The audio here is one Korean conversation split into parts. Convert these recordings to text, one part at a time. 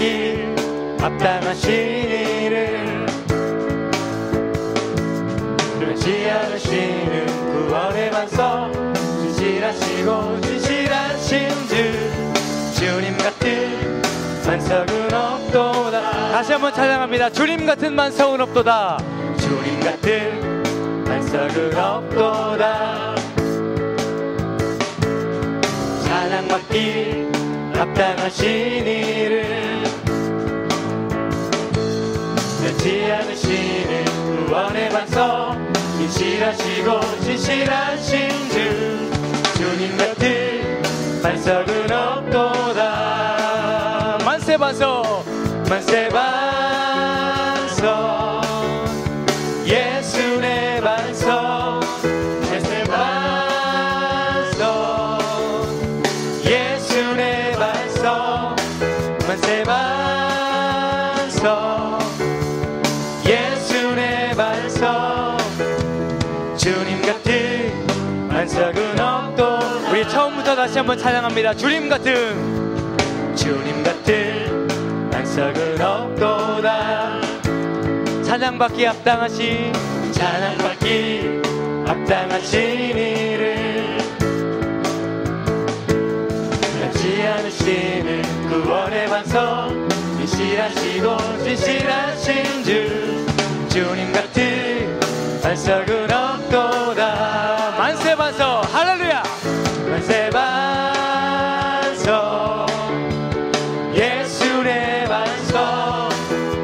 받기 합당하신 이를 변치 않으시는 구원의 반석 진실하시고 진실하신 주 주님 같은 반석은 없도다. 다시 한번 찬양합니다. 주님 같은 반석은 없도다. 주님 같은 반석은 없도다. 찬양받기 합당하신 이를 변치 않으시는 구원의 반석 진실하시고 진실하신 주 주님 같은 반석은 없도다. 만세 반석 만세 반석 예수 내 반석 만세 반석 예수 내 반석 만세 반석 예수 내 반석 주님 같은 반석은 없도. 우리 처음부터 다시 한번 찬양합니다. 주님 같은 반석은 없도다. 찬양받기 합당하신 이를 변치 않으시는 구원의 반석 진실하시고 진실하신 주 주님 같은 반석은 없도다. 만세 반석 할렐루야. 만세 반석 예수 내 반석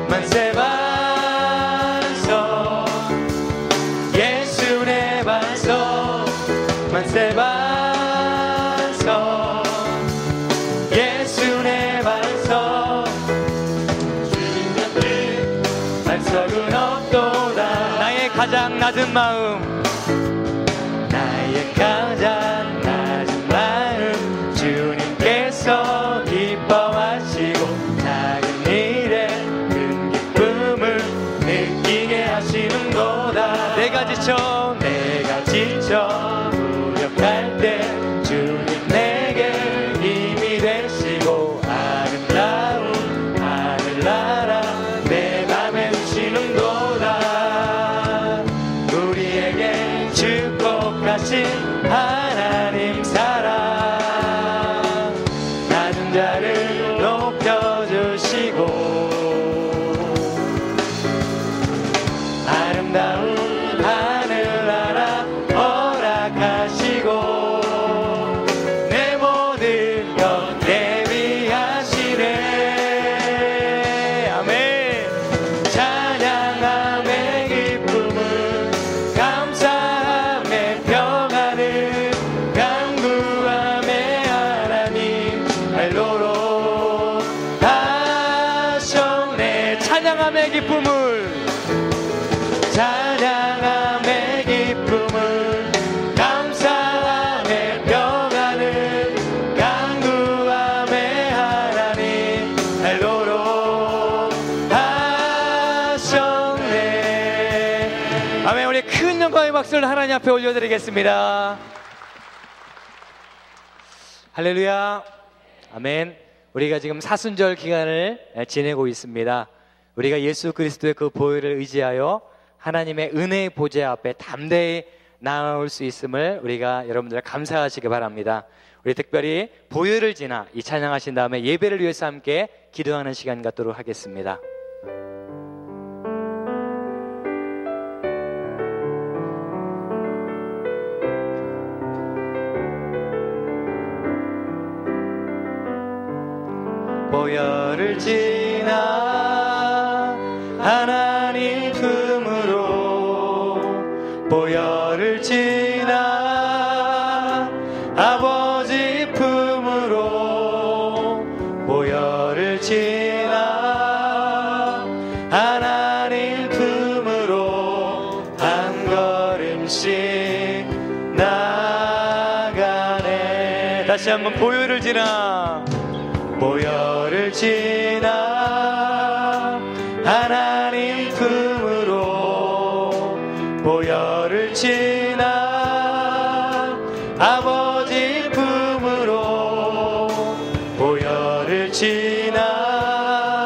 만세 반석 예수 내 반석 만세 반석 예수 내 반석 주님 같은 반석은 없도다. 나의 가장 낮은 마음 주님께서 기뻐하시고 작은 일에 큰 기쁨을 느끼게 하시는도다. 내가 지쳐 무력할 때 주님 내게 힘이 되시고 아름다운 하늘나라 내 맘에 주시는도다. 우리에게 축복하신 하나님 사랑 낮은 자를 높여주시고 아름다운 하늘나라 허락하시고 내 모든 것 대비하시네. 아멘. 찬양함의 기쁨을 감사함의 평안을 강구함의 하나님 할로로 하셨네. 찬양함의 기쁨을 감사함의 평안을 강구함의 하나님 할로로 하셨네. 아멘. 우리 큰 영광의 박수를 하나님 앞에 올려드리겠습니다. 할렐루야. 아멘. 우리가 지금 사순절 기간을 지내고 있습니다. 우리가 예수 그리스도의 그 보혈을 의지하여 하나님의 은혜의 보좌 앞에 담대히 나아올 수 있음을 우리가 여러분들 감사하시기 바랍니다. 우리 특별히 보혈을 지나 이 찬양하신 다음에 예배를 위해서 함께 기도하는 시간 갖도록 하겠습니다. 보혈을 지나 하나님 품으로 보혈을 지나 아버지 품으로 보혈을 지나 하나님 품으로 한 걸음씩 나가네. 다시 한번 보혈을 지나 보혈을 지나 하나님 품으로 보혈을 지나 아버지 품으로 보혈을 지나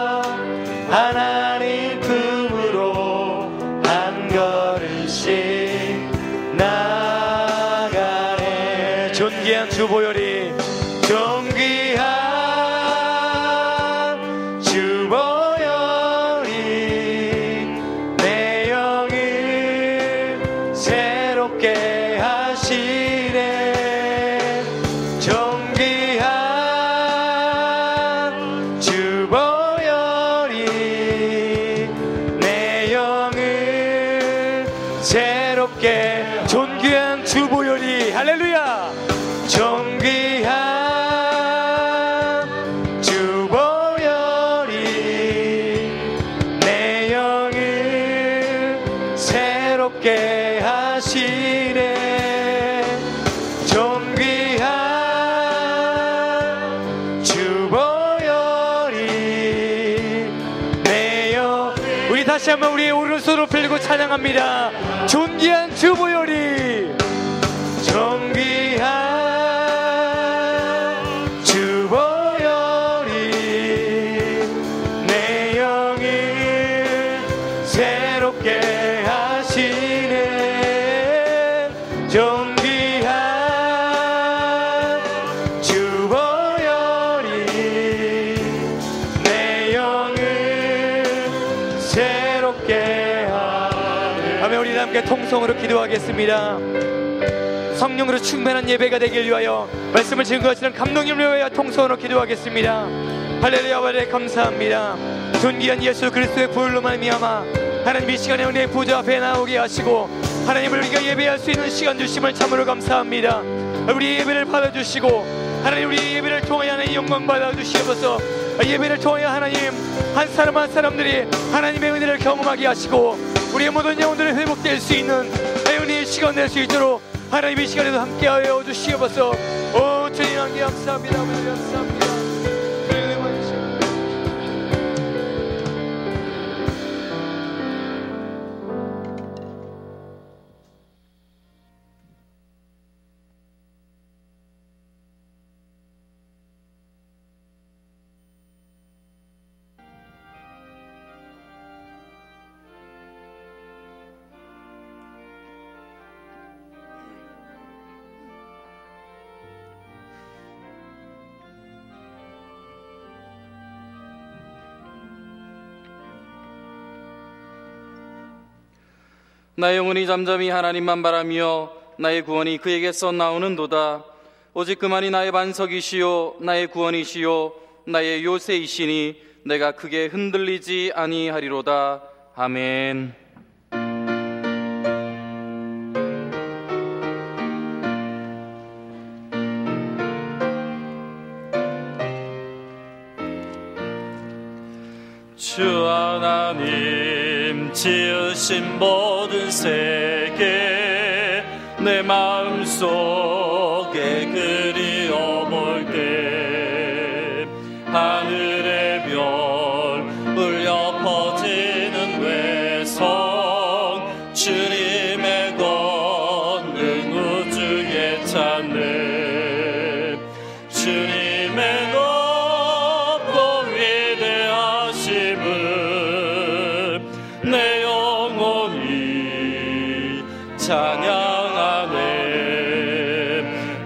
새롭게 하시네. 존귀한 주보혈이 내 영을 새롭게. 존귀한 주보혈이, 할렐루야. 존귀한 주보혈이 내 영을 새롭게 하시네. 존귀한 주보혈이 내 영. 우리 다시 한번 우리의 오른손을 들고 찬양합니다. 존귀한 주보혈이, 존귀한 주보혈이 내 영을 새롭게 하시네. 존귀한 주보혈이 내 영을 새롭게 하네. 아멘. 우리 함께 통성으로 기도하겠습니다. 성령으로 충만한 예배가 되길 위하여, 말씀을 증거하시는 감독님을 위하여 통성으로 기도하겠습니다. 할렐루야. 할렐루야. 감사합니다. 존귀한 예수 그리스도의 보혈로 말미암아 하나님 이 시간에 은혜의 보좌 앞에 나오게 하시고 하나님을 우리가 예배할 수 있는 시간 주심을 참으로 감사합니다. 우리 예배를 받아주시고 하나님 우리 예배를 통하여 하나님 영광 받아주시옵소서. 예배를 통하여 하나님 한 사람 한 사람들이 하나님의 은혜를 경험하게 하시고 우리의 모든 영혼들을 회복될 수 있는 은혜의 시간 될 수 있도록 하나님 이 시간에도 함께하여 주시옵소서. 오 주님 함께 감사합니다. 감사합니다. 나의 영혼이 잠잠히 하나님만 바라며 나의 구원이 그에게서 나오는도다. 오직 그만이 나의 반석이시요 나의 구원이시요 나의 요새이시니 내가 크게 흔들리지 아니하리로다. 아멘. 주 하나님 지으신 모든 세계 내 마음속에 그리워볼 때 하늘의 별 울려 퍼지는 외성 주님의 권능 우주에 찾네. 주님의 높고 위대하심을 내 영혼이 찬양하네.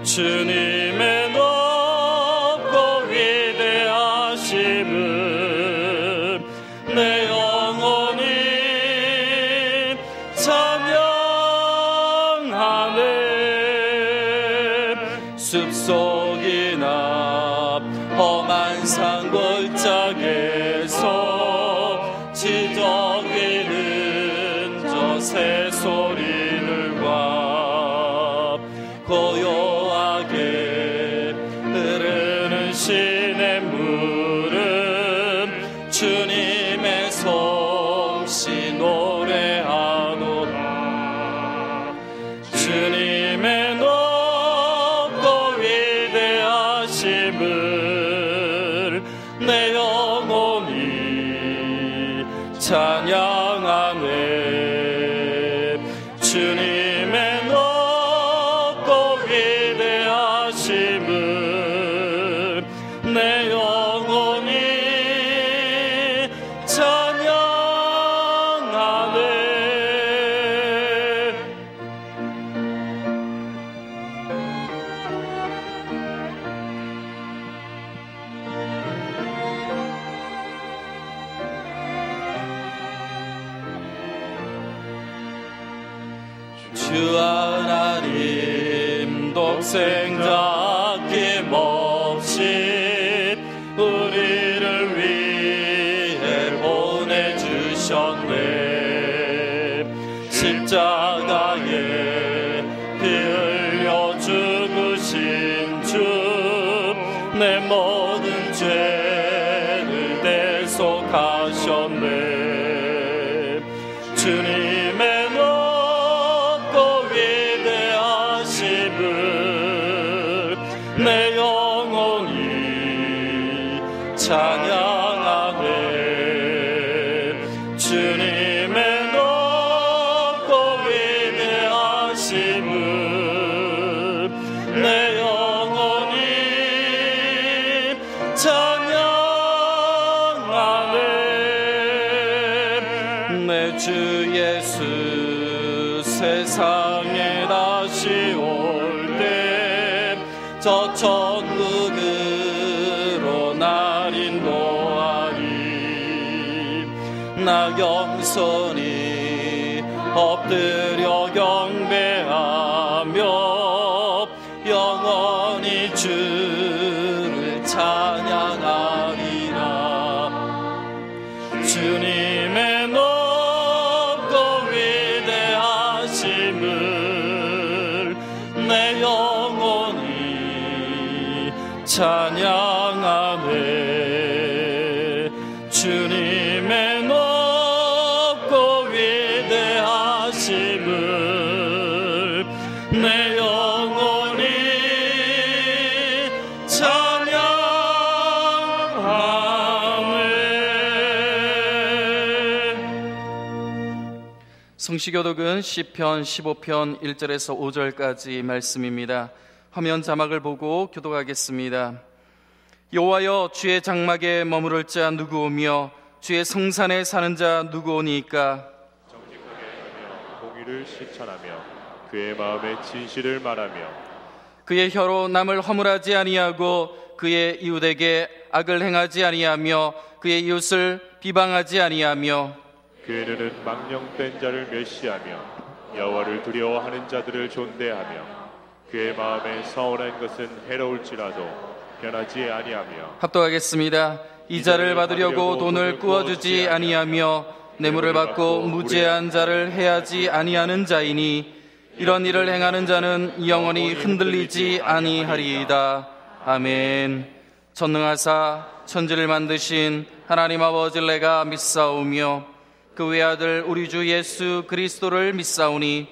주님의 높고 위대하심을 내 영혼이 찬양하네. 숲속이나 험한 산골짜기에서 지저귀는 저 새소리들과 고요하게 흐르는 시냇물은 주님의 솜씨 노래하노라. 주님의 높고 위대하심을 내 영혼이 찬양하네. 주님의 높고 위대하심을 내 영혼이 찬양하네. 주 독생자 아낌없이 우리를 위해 보내주셨네. 십자가에 피 흘려 죽으신 주, 내 모든 죄를 대속하셨네. 주님의 높고 위대하심을 내 영혼이 찬양하네. 주님의 높고 위대하심을 내 영혼이 찬양하네. 내 주 예수 세상에 다시 올 때 저 천국으로 날 인도하리. 나 영선히 엎드려 경배하며 영원히 주를 찬양하리라. 주님의 높고 위대하심을 내 영혼이 찬양하네. 주님의 높고 위대하심을 내 영혼이 찬양하네. 성시교독은 시편 15편 1절에서 5절까지 말씀입니다. 화면 자막을 보고 교독하겠습니다. 여호와여, 주의 장막에 머무를 자 누구오며 주의 성산에 사는 자 누구오니까? 정직하게 하며 공의를 실천하며 그의 마음의 진실을 말하며 그의 혀로 남을 허물하지 아니하고 그의 이웃에게 악을 행하지 아니하며 그의 이웃을 비방하지 아니하며 그의 눈은 망령된 자를 멸시하며 여호와를 두려워하는 자들을 존대하며 그의 마음에 서운한 것은 해로울지라도 변하지 아니하며. 합독하겠습니다. 이자를 받으려고 돈을 꾸어주지 아니하며 뇌물을 받고 무죄한 자를 해하지 아니하는 자이니 이런 일을 행하는 자는 영원히 흔들리지 아니하리이다. 아멘. 전능하사 천지를 만드신 하나님 아버지를 내가 믿사오며 그 외아들 우리 주 예수 그리스도를 믿사오니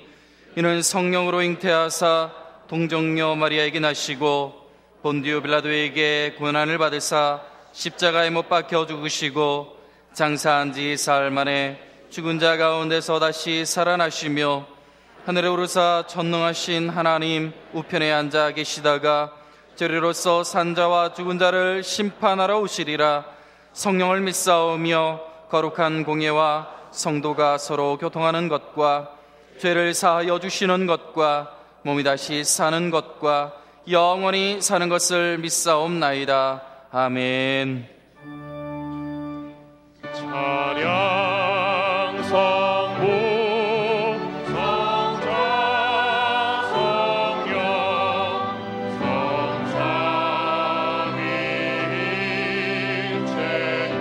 이는 성령으로 잉태하사 동정녀 마리아에게 나시고 본디오 빌라도에게 고난을 받으사 십자가에 못 박혀 죽으시고 장사한 지 사흘 만에 죽은 자 가운데서 다시 살아나시며 하늘에 오르사 전능하신 하나님 우편에 앉아 계시다가 저리로서 산자와 죽은 자를 심판하러 오시리라. 성령을 믿사오며 거룩한 공예와 성도가 서로 교통하는 것과 죄를 사하여 주시는 것과 몸이 다시 사는 것과 영원히 사는 것을 믿사옵나이다. 아멘. 찬양 성부 성자 성령 성삼위일체에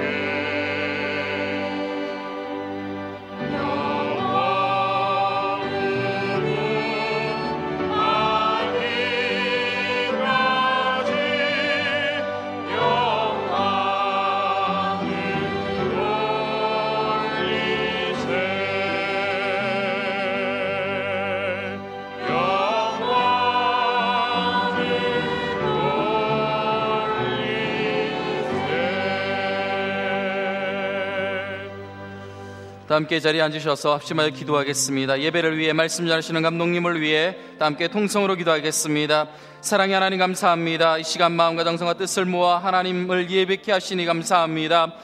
다 함께 자리에 앉으셔서 합심하여 기도하겠습니다. 예배를 위해 말씀 전하시는 감독님을 위해 다 함께 통성으로 기도하겠습니다. 사랑의 하나님 감사합니다. 이 시간 마음과 정성과 뜻을 모아 하나님을 예배케 하시니 감사합니다.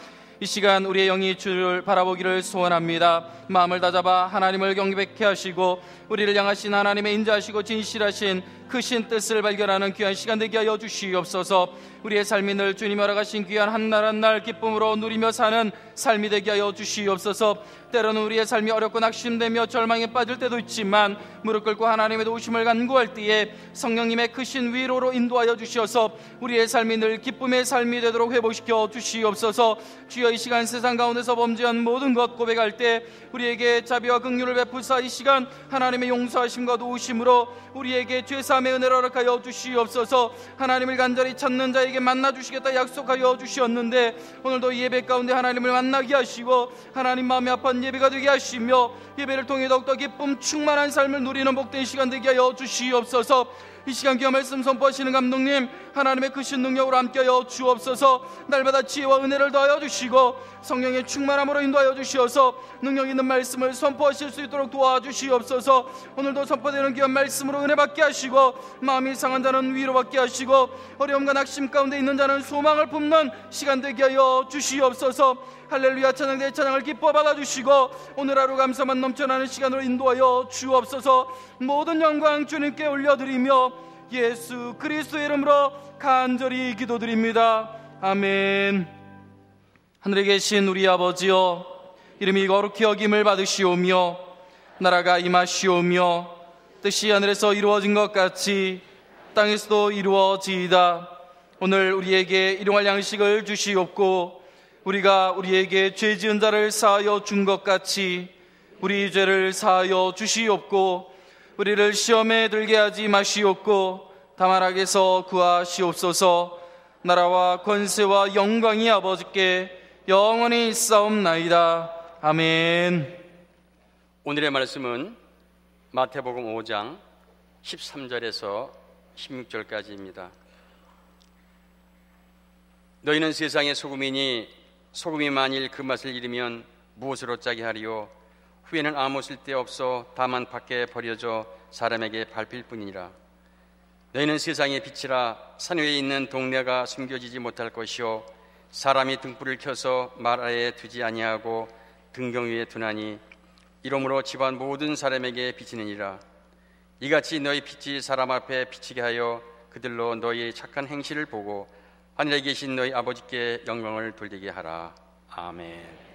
이 시간 우리의 영이 주를 바라보기를 소원합니다. 마음을 다잡아 하나님을 경배케 하시고 우리를 향하신 하나님의 인자하시고 진실하신 크신 뜻을 발견하는 귀한 시간 되게 하여 주시옵소서. 우리의 삶이 늘 주님 허락하신 귀한 한 날 한 날 기쁨으로 누리며 사는 삶이 되게 하여 주시옵소서. 때로는 우리의 삶이 어렵고 낙심되며 절망에 빠질 때도 있지만 무릎 꿇고 하나님의 도우심을 간구할 때에 성령님의 크신 위로로 인도하여 주시어서 우리의 삶이 늘 기쁨의 삶이 되도록 회복시켜 주시옵소서. 주여, 이 시간 세상 가운데서 범죄한 모든 것 고백할 때 우리에게 자비와 긍휼을 베푸사 이 시간 하나님의 용서하심과 도우심으로 우리에게 죄사함의 은혜를 허락하여 주시옵소서. 하나님을 간절히 찾는 자에게 만나 주시겠다 약속하여 주시었는데 오늘도 이 예배 가운데 하나님을 만나게 하시고 하나님 마음이 아픈 예배가 되게 하시며 예배를 통해 더욱더 기쁨 충만한 삶을 누리는 복된 시간 되게 하여 주시옵소서. 이 시간 귀한 말씀 선포하시는 감독님, 하나님의 크신 능력으로 함께하여 주옵소서. 날마다 지혜와 은혜를 더하여 주시고 성령의 충만함으로 인도하여 주시어서 능력 있는 말씀을 선포하실 수 있도록 도와주시옵소서. 오늘도 선포되는 귀한 말씀으로 은혜 받게 하시고 마음이 상한 자는 위로받게 하시고 어려움과 낙심 가운데 있는 자는 소망을 품는 시간 되게 하여 주시옵소서. 할렐루야, 찬양 대 찬양을 기뻐 받아주시고 오늘 하루 감사만 넘쳐나는 시간으로 인도하여 주옵소서. 모든 영광 주님께 올려드리며 예수 그리스도의 이름으로 간절히 기도드립니다. 아멘. 하늘에 계신 우리 아버지여, 이름이 거룩히 여김을 받으시오며 나라가 임하시오며 뜻이 하늘에서 이루어진 것 같이 땅에서도 이루어지이다. 오늘 우리에게 일용할 양식을 주시옵고 우리가 우리에게 죄 지은 자를 사하여 준 것 같이 우리 죄를 사하여 주시옵고 우리를 시험에 들게 하지 마시옵고 다만 악에서 구하시옵소서. 나라와 권세와 영광이 아버지께 영원히 있사옵나이다. 아멘. 오늘의 말씀은 마태복음 5장 13절에서 16절까지입니다. 너희는 세상의 소금이니 소금이 만일 그 맛을 잃으면 무엇으로 짜게 하리요? 후에는 아무 쓸데없어 다만 밖에 버려져 사람에게 밟힐 뿐이니라. 너희는 세상의 빛이라. 산 위에 있는 동네가 숨겨지지 못할 것이요 사람이 등불을 켜서 말 아래에 두지 아니하고 등경 위에 두나니 이러므로 집안 모든 사람에게 비치느니라. 이같이 너희 빛이 사람 앞에 비치게 하여 그들로 너희의 착한 행실을 보고 하늘에 계신 너희 아버지께 영광을 돌리게 하라. 아멘.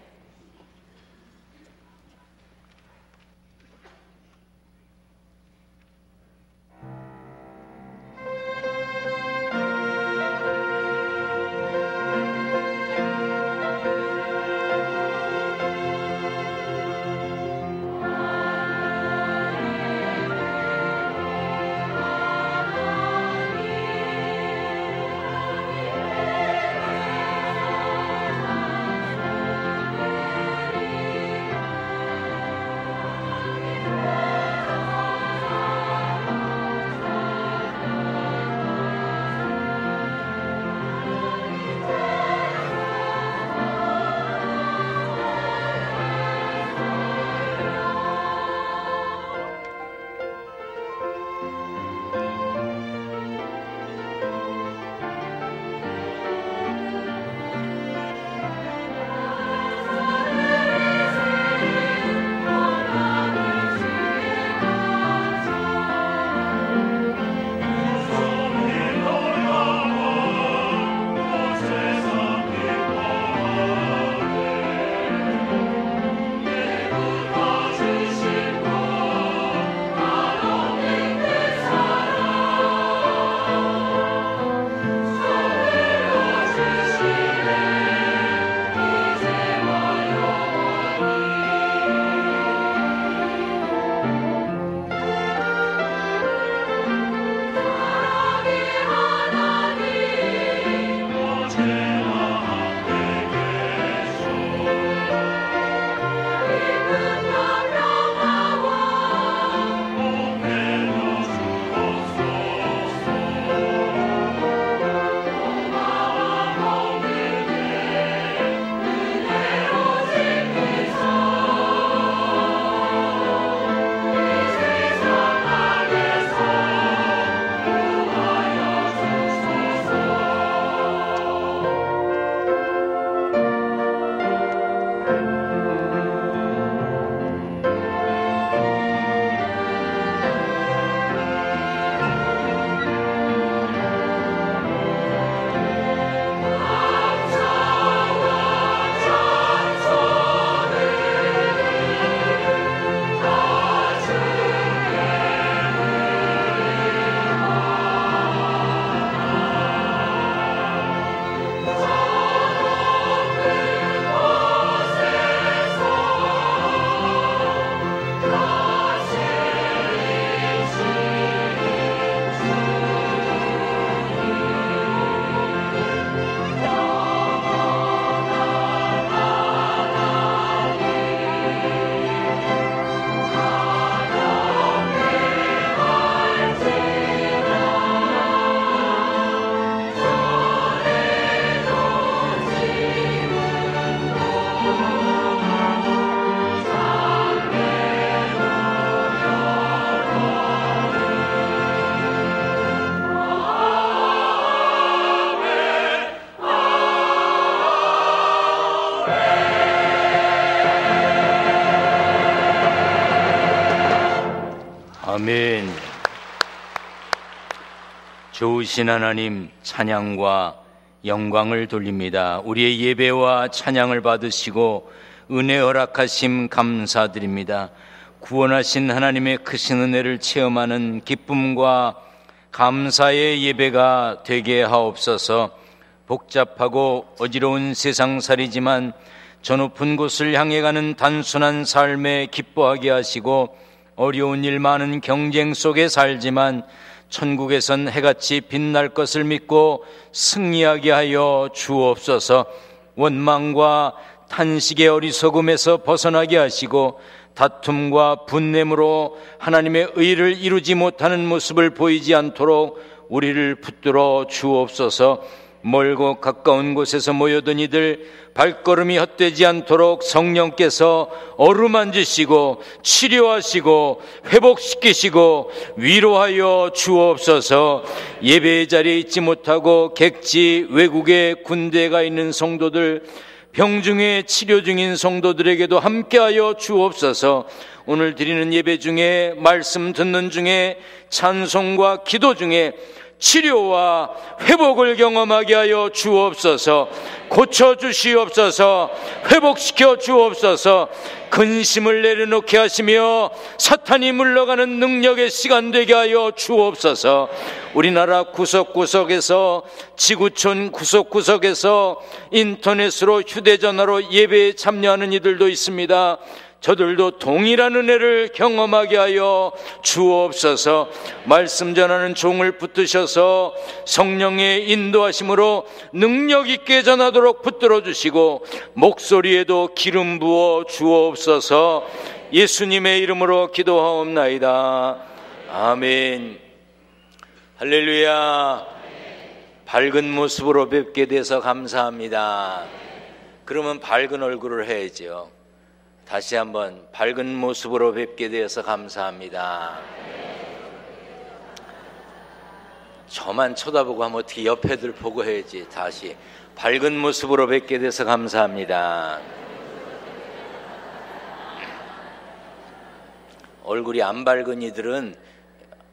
아멘. 좋으신 하나님, 찬양과 영광을 돌립니다. 우리의 예배와 찬양을 받으시고 은혜 허락하심 감사드립니다. 구원하신 하나님의 크신 은혜를 체험하는 기쁨과 감사의 예배가 되게 하옵소서. 복잡하고 어지러운 세상살이지만 저 높은 곳을 향해 가는 단순한 삶에 기뻐하게 하시고, 어려운 일 많은 경쟁 속에 살지만 천국에선 해같이 빛날 것을 믿고 승리하게 하여 주옵소서. 원망과 탄식의 어리석음에서 벗어나게 하시고 다툼과 분냄으로 하나님의 의를 이루지 못하는 모습을 보이지 않도록 우리를 붙들어 주옵소서. 멀고 가까운 곳에서 모여든 이들 발걸음이 헛되지 않도록 성령께서 어루만지시고 치료하시고 회복시키시고 위로하여 주옵소서. 예배의 자리에 있지 못하고 객지 외국에 군대가 있는 성도들, 병중에 치료 중인 성도들에게도 함께하여 주옵소서. 오늘 드리는 예배 중에, 말씀 듣는 중에, 찬송과 기도 중에 치료와 회복을 경험하게 하여 주옵소서. 고쳐주시옵소서. 회복시켜 주옵소서. 근심을 내려놓게 하시며 사탄이 물러가는 능력의 시간 되게 하여 주옵소서. 우리나라 구석구석에서, 지구촌 구석구석에서 인터넷으로, 휴대전화로 예배에 참여하는 이들도 있습니다. 저들도 동일한 은혜를 경험하게 하여 주옵소서. 말씀 전하는 종을 붙드셔서 성령의 인도하심으로 능력 있게 전하도록 붙들어 주시고 목소리에도 기름 부어 주옵소서. 예수님의 이름으로 기도하옵나이다. 아멘. 할렐루야. 밝은 모습으로 뵙게 돼서 감사합니다. 그러면 밝은 얼굴을 해야죠. 다시 한번 밝은 모습으로 뵙게 되어서 감사합니다. 저만 쳐다보고 하면 어떻게 옆에들 보고 해야지. 다시 밝은 모습으로 뵙게 돼서 감사합니다. 얼굴이 안 밝은 이들은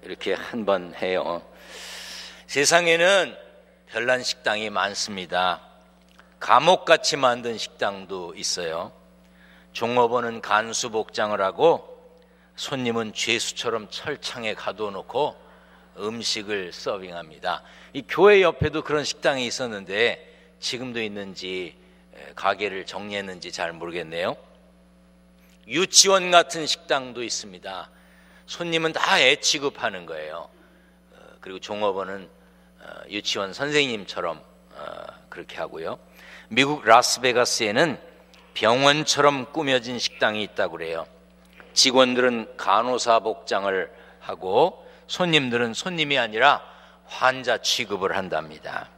이렇게 한번 해요. 세상에는 별난 식당이 많습니다. 감옥같이 만든 식당도 있어요. 종업원은 간수 복장을 하고 손님은 죄수처럼 철창에 가둬놓고 음식을 서빙합니다. 이 교회 옆에도 그런 식당이 있었는데 지금도 있는지 가게를 정리했는지 잘 모르겠네요. 유치원 같은 식당도 있습니다. 손님은 다 애 취급하는 거예요. 그리고 종업원은 유치원 선생님처럼 그렇게 하고요. 미국 라스베가스에는 병원처럼 꾸며진 식당이 있다고 그래요. 직원들은 간호사 복장을 하고 손님들은 손님이 아니라 환자 취급을 한답니다.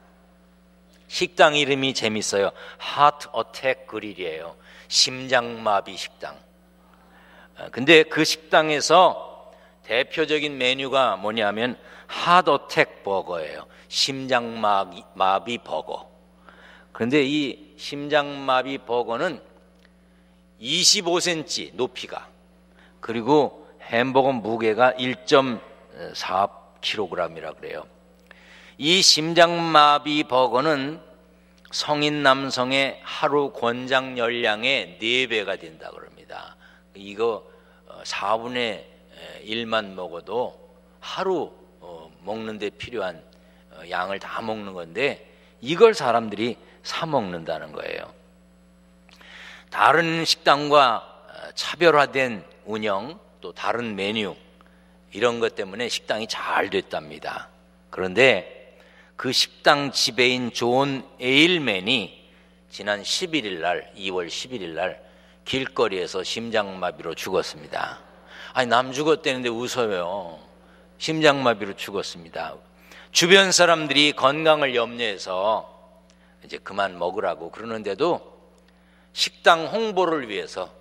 식당 이름이 재밌어요. 하트 어택 그릴이에요. 심장마비 식당. 근데 그 식당에서 대표적인 메뉴가 뭐냐면 하트 어택 버거예요. 심장마비 버거. 그런데 이 심장마비 버거는 25cm 높이가, 그리고 햄버거 무게가 1.4kg이라 그래요. 이 심장마비 버거는 성인 남성의 하루 권장 열량의 4배가 된다고 합니다. 이거 4분의 1만 먹어도 하루 먹는 데 필요한 양을 다 먹는 건데 이걸 사람들이 사 먹는다는 거예요. 다른 식당과 차별화된 운영, 또 다른 메뉴, 이런 것 때문에 식당이 잘 됐답니다. 그런데 그 식당 지배인 존 에일맨이 지난 11일 날, 2월 11일 날 길거리에서 심장마비로 죽었습니다. 아니, 남 죽었다는데 웃어요. 심장마비로 죽었습니다. 주변 사람들이 건강을 염려해서 이제 그만 먹으라고 그러는데도 식당 홍보를 위해서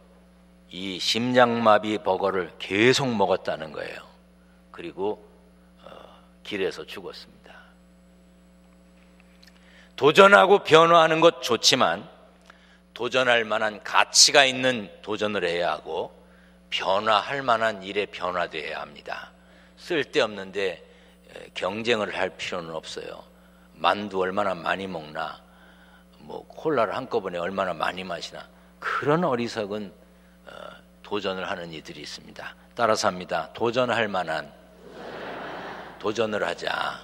이 심장마비 버거를 계속 먹었다는 거예요. 그리고 길에서 죽었습니다. 도전하고 변화하는 것 좋지만 도전할 만한 가치가 있는 도전을 해야 하고 변화할 만한 일에 변화되어야 합니다. 쓸데없는데 경쟁을 할 필요는 없어요. 만두 얼마나 많이 먹나, 뭐 콜라를 한꺼번에 얼마나 많이 마시나, 그런 어리석은 도전을 하는 이들이 있습니다. 따라서 합니다. 도전할 만한 도전을 하자.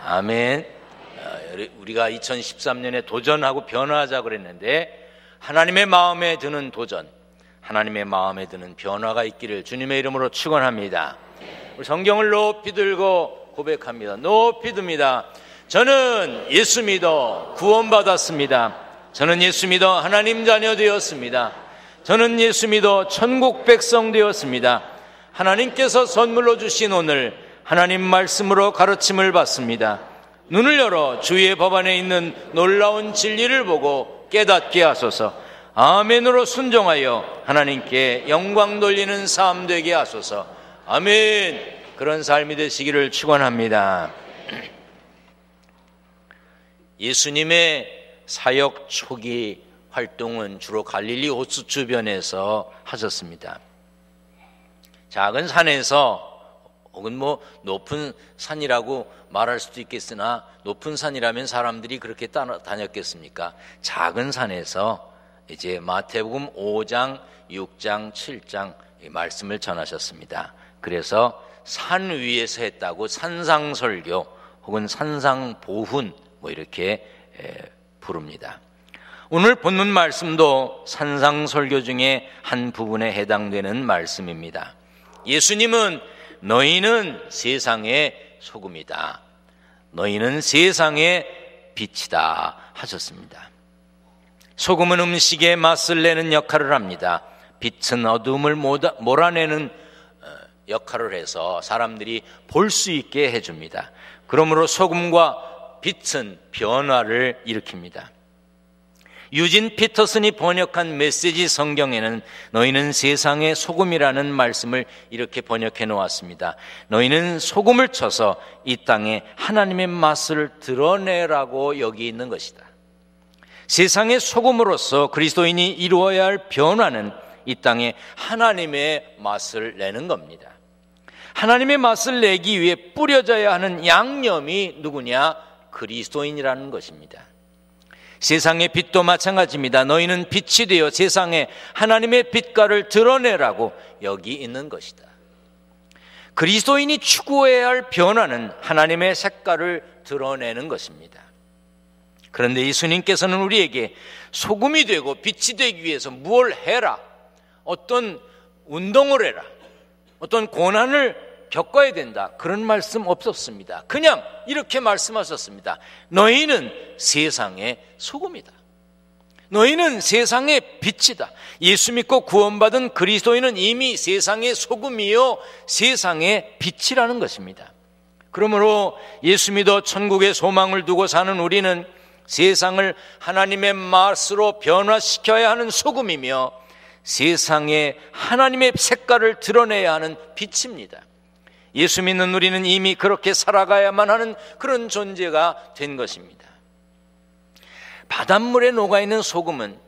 아멘. 우리가 2013년에 도전하고 변화하자 그랬는데, 하나님의 마음에 드는 도전, 하나님의 마음에 드는 변화가 있기를 주님의 이름으로 축원합니다. 우리 성경을 높이 들고 고백합니다. 높이 듭니다. 저는 예수 믿어 구원받았습니다. 저는 예수 믿어 하나님 자녀 되었습니다. 저는 예수 믿어 천국 백성 되었습니다. 하나님께서 선물로 주신 오늘 하나님 말씀으로 가르침을 받습니다. 눈을 열어 주의 법 안에 있는 놀라운 진리를 보고 깨닫게 하소서. 아멘으로 순종하여 하나님께 영광 돌리는 삶 되게 하소서. 아멘. 그런 삶이 되시기를 축원합니다. 예수님의 사역 초기 활동은 주로 갈릴리 호수 주변에서 하셨습니다. 작은 산에서, 혹은 뭐 높은 산이라고 말할 수도 있겠으나, 높은 산이라면 사람들이 그렇게 다녔겠습니까? 작은 산에서 이제 마태복음 5장, 6장, 7장 말씀을 전하셨습니다. 그래서 산 위에서 했다고 산상설교 혹은 산상보훈 뭐 이렇게 부릅니다. 오늘 본문 말씀도 산상설교 중에 한 부분에 해당되는 말씀입니다. 예수님은 너희는 세상의 소금이다, 너희는 세상의 빛이다 하셨습니다. 소금은 음식에 맛을 내는 역할을 합니다. 빛은 어둠을 몰아내는 역할을 해서 사람들이 볼 수 있게 해줍니다. 그러므로 소금과 빛은 변화를 일으킵니다. 유진 피터슨이 번역한 메시지 성경에는 너희는 세상의 소금이라는 말씀을 이렇게 번역해 놓았습니다. 너희는 소금을 쳐서 이 땅에 하나님의 맛을 드러내라고 여기 있는 것이다. 세상의 소금으로서 그리스도인이 이루어야 할 변화는 이 땅에 하나님의 맛을 내는 겁니다. 하나님의 맛을 내기 위해 뿌려져야 하는 양념이 누구냐? 그리스도인이라는 것입니다. 세상의 빛도 마찬가지입니다. 너희는 빛이 되어 세상에 하나님의 빛깔을 드러내라고 여기 있는 것이다. 그리스도인이 추구해야 할 변화는 하나님의 색깔을 드러내는 것입니다. 그런데 예수님께서는 우리에게 소금이 되고 빛이 되기 위해서 무엇을 해라, 어떤 운동을 해라, 어떤 고난을 겪어야 된다, 그런 말씀 없었습니다. 그냥 이렇게 말씀하셨습니다. 너희는 세상의 소금이다. 너희는 세상의 빛이다. 예수 믿고 구원받은 그리스도인은 이미 세상의 소금이요 세상의 빛이라는 것입니다. 그러므로 예수 믿어 천국의 소망을 두고 사는 우리는 세상을 하나님의 맛으로 변화시켜야 하는 소금이며 세상에 하나님의 색깔을 드러내야 하는 빛입니다. 예수 믿는 우리는 이미 그렇게 살아가야만 하는 그런 존재가 된 것입니다. 바닷물에 녹아있는 소금은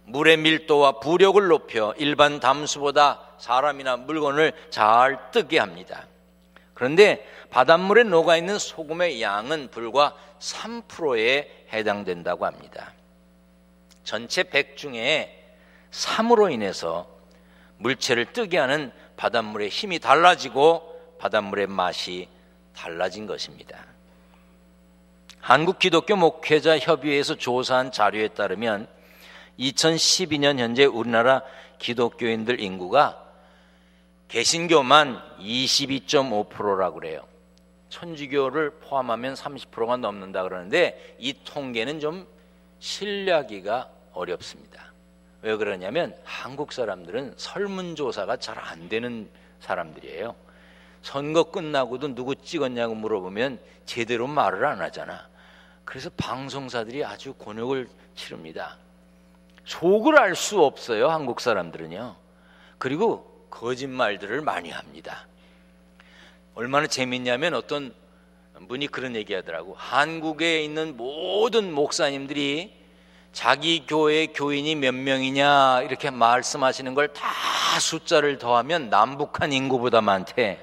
물의 밀도와 부력을 높여 일반 담수보다 사람이나 물건을 잘 뜨게 합니다. 그런데 바닷물에 녹아있는 소금의 양은 불과 3%에 해당된다고 합니다. 전체 100 중에 3으로 인해서 물체를 뜨게 하는 바닷물의 힘이 달라지고 바닷물의 맛이 달라진 것입니다. 한국기독교 목회자 협의회에서 조사한 자료에 따르면 2012년 현재 우리나라 기독교인들 인구가 개신교만 22.5%라고 그래요. 천주교를 포함하면 30%가 넘는다 그러는데 이 통계는 좀 신뢰하기가 어렵습니다. 왜 그러냐면 한국 사람들은 설문조사가 잘 안 되는 사람들이에요. 선거 끝나고도 누구 찍었냐고 물어보면 제대로 말을 안 하잖아. 그래서 방송사들이 아주 곤욕을 치릅니다. 속을 알 수 없어요, 한국 사람들은요. 그리고 거짓말들을 많이 합니다. 얼마나 재밌냐면 어떤 분이 그런 얘기 하더라고. 한국에 있는 모든 목사님들이 자기 교회 교인이 몇 명이냐 이렇게 말씀하시는 걸 다 숫자를 더하면 남북한 인구보다 많대.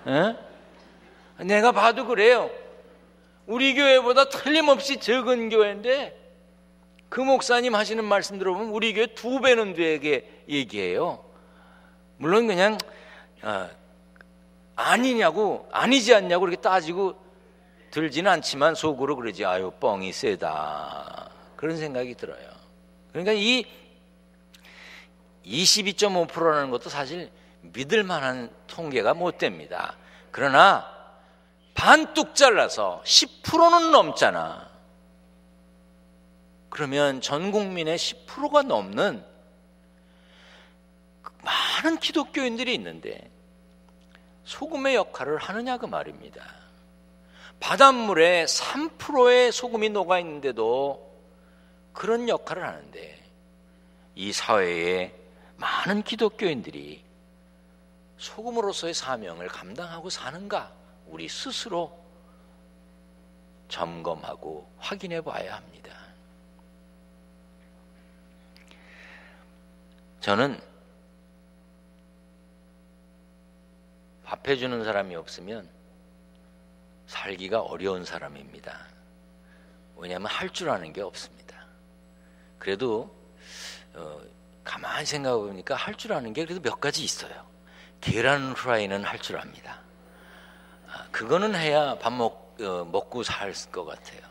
에? 내가 봐도 그래요. 우리 교회보다 틀림없이 적은 교회인데 그 목사님 하시는 말씀 들어보면 우리 교회 2배는 되게 얘기해요. 물론 그냥 아니냐고 아니지 않냐고 이렇게 따지고 들지는 않지만 속으로 그러지. 아유 뻥이 세다 그런 생각이 들어요. 그러니까 이 22.5%라는 것도 사실 믿을 만한 통계가 못 됩니다. 그러나 반뚝 잘라서 10%는 넘잖아. 그러면 전 국민의 10%가 넘는 많은 기독교인들이 있는데 소금의 역할을 하느냐 그 말입니다. 바닷물에 3%의 소금이 녹아 있는데도 그런 역할을 하는데 이 사회에 많은 기독교인들이 소금으로서의 사명을 감당하고 사는가 우리 스스로 점검하고 확인해 봐야 합니다. 저는 밥 해주는 사람이 없으면 살기가 어려운 사람입니다. 왜냐하면 할 줄 아는 게 없습니다. 그래도 가만히 생각해 보니까 할 줄 아는 게 그래도 몇 가지 있어요. 계란 후라이는 할 줄 압니다. 그거는 해야 밥 먹고 살 것 같아요.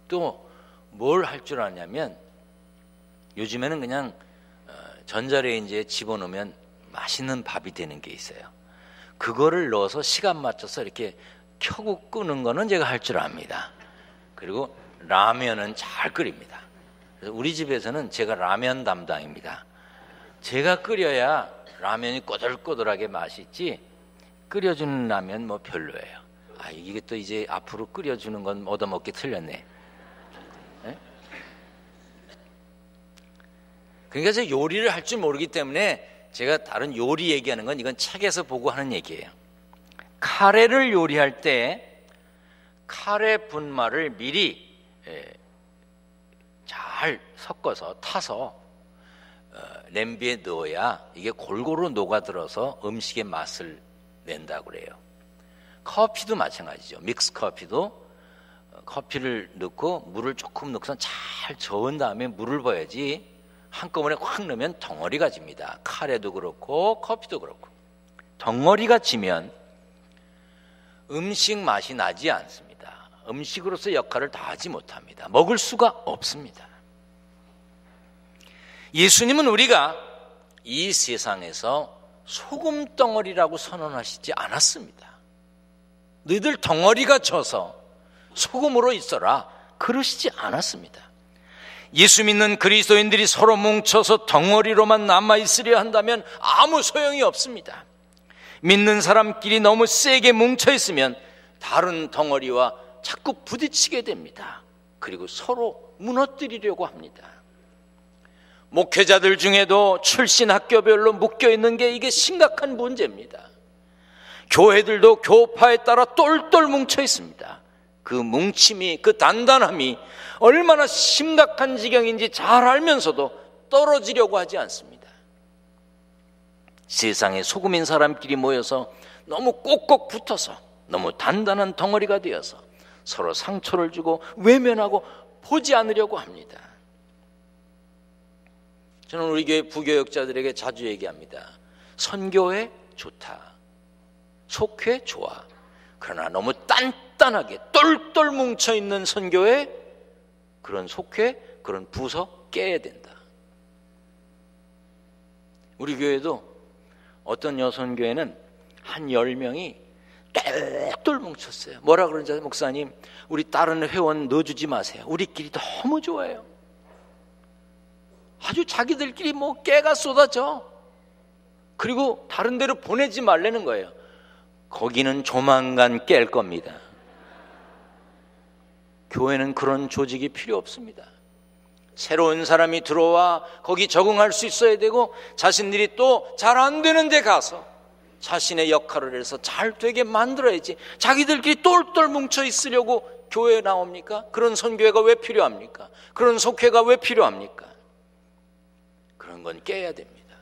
또 뭘 할 줄 아냐면 요즘에는 그냥 전자레인지에 집어넣으면 맛있는 밥이 되는 게 있어요. 그거를 넣어서 시간 맞춰서 이렇게 켜고 끄는 거는 제가 할 줄 압니다. 그리고 라면은 잘 끓입니다. 그래서 우리 집에서는 제가 라면 담당입니다. 제가 끓여야 라면이 꼬들꼬들하게 맛있지 끓여주는 라면 뭐 별로예요. 이게 또 이제 앞으로 끓여주는 건 얻어먹기 틀렸네. 네? 그러니까 제가 요리를 할 줄 모르기 때문에 제가 다른 요리 얘기하는 건 이건 책에서 보고 하는 얘기예요. 카레를 요리할 때 카레 분말을 미리 잘 섞어서 타서 냄비에 넣어야 이게 골고루 녹아들어서 음식의 맛을 낸다고 그래요. 커피도 마찬가지죠. 믹스 커피도 커피를 넣고 물을 조금 넣고서 잘 저은 다음에 물을 부어야지 한꺼번에 확 넣으면 덩어리가 집니다. 카레도 그렇고 커피도 그렇고 덩어리가 지면 음식 맛이 나지 않습니다. 음식으로서 역할을 다하지 못합니다. 먹을 수가 없습니다. 예수님은 우리가 이 세상에서 소금 덩어리라고 선언하시지 않았습니다. 너희들 덩어리가 져서 소금으로 있어라 그러시지 않았습니다. 예수 믿는 그리스도인들이 서로 뭉쳐서 덩어리로만 남아있으려 한다면 아무 소용이 없습니다. 믿는 사람끼리 너무 세게 뭉쳐있으면 다른 덩어리와 자꾸 부딪히게 됩니다. 그리고 서로 무너뜨리려고 합니다. 목회자들 중에도 출신 학교별로 묶여있는 게 이게 심각한 문제입니다. 교회들도 교파에 따라 똘똘 뭉쳐있습니다. 그 뭉침이, 그 단단함이 얼마나 심각한 지경인지 잘 알면서도 떨어지려고 하지 않습니다. 세상에 소금인 사람끼리 모여서 너무 꼭꼭 붙어서 너무 단단한 덩어리가 되어서 서로 상처를 주고 외면하고 보지 않으려고 합니다. 저는 우리 교회 부교역자들에게 자주 얘기합니다. 선교회 좋다. 속회 좋아. 그러나 너무 단단하게 똘똘 뭉쳐있는 선교회, 그런 속회, 그런 부서 깨야 된다. 우리 교회도 어떤 여선교회는 한 10명이 똘똘 뭉쳤어요. 뭐라 그러는지 아세요? 목사님, 우리 다른 회원 넣어주지 마세요. 우리끼리 너무 좋아요. 아주 자기들끼리 뭐 깨가 쏟아져. 그리고 다른 데로 보내지 말라는 거예요. 거기는 조만간 깰 겁니다. 교회는 그런 조직이 필요 없습니다. 새로운 사람이 들어와 거기 적응할 수 있어야 되고 자신들이 또 잘 안 되는 데 가서 자신의 역할을 해서 잘 되게 만들어야지 자기들끼리 똘똘 뭉쳐 있으려고 교회에 나옵니까? 그런 선교회가 왜 필요합니까? 그런 속회가 왜 필요합니까? 그런 건 깨야 됩니다.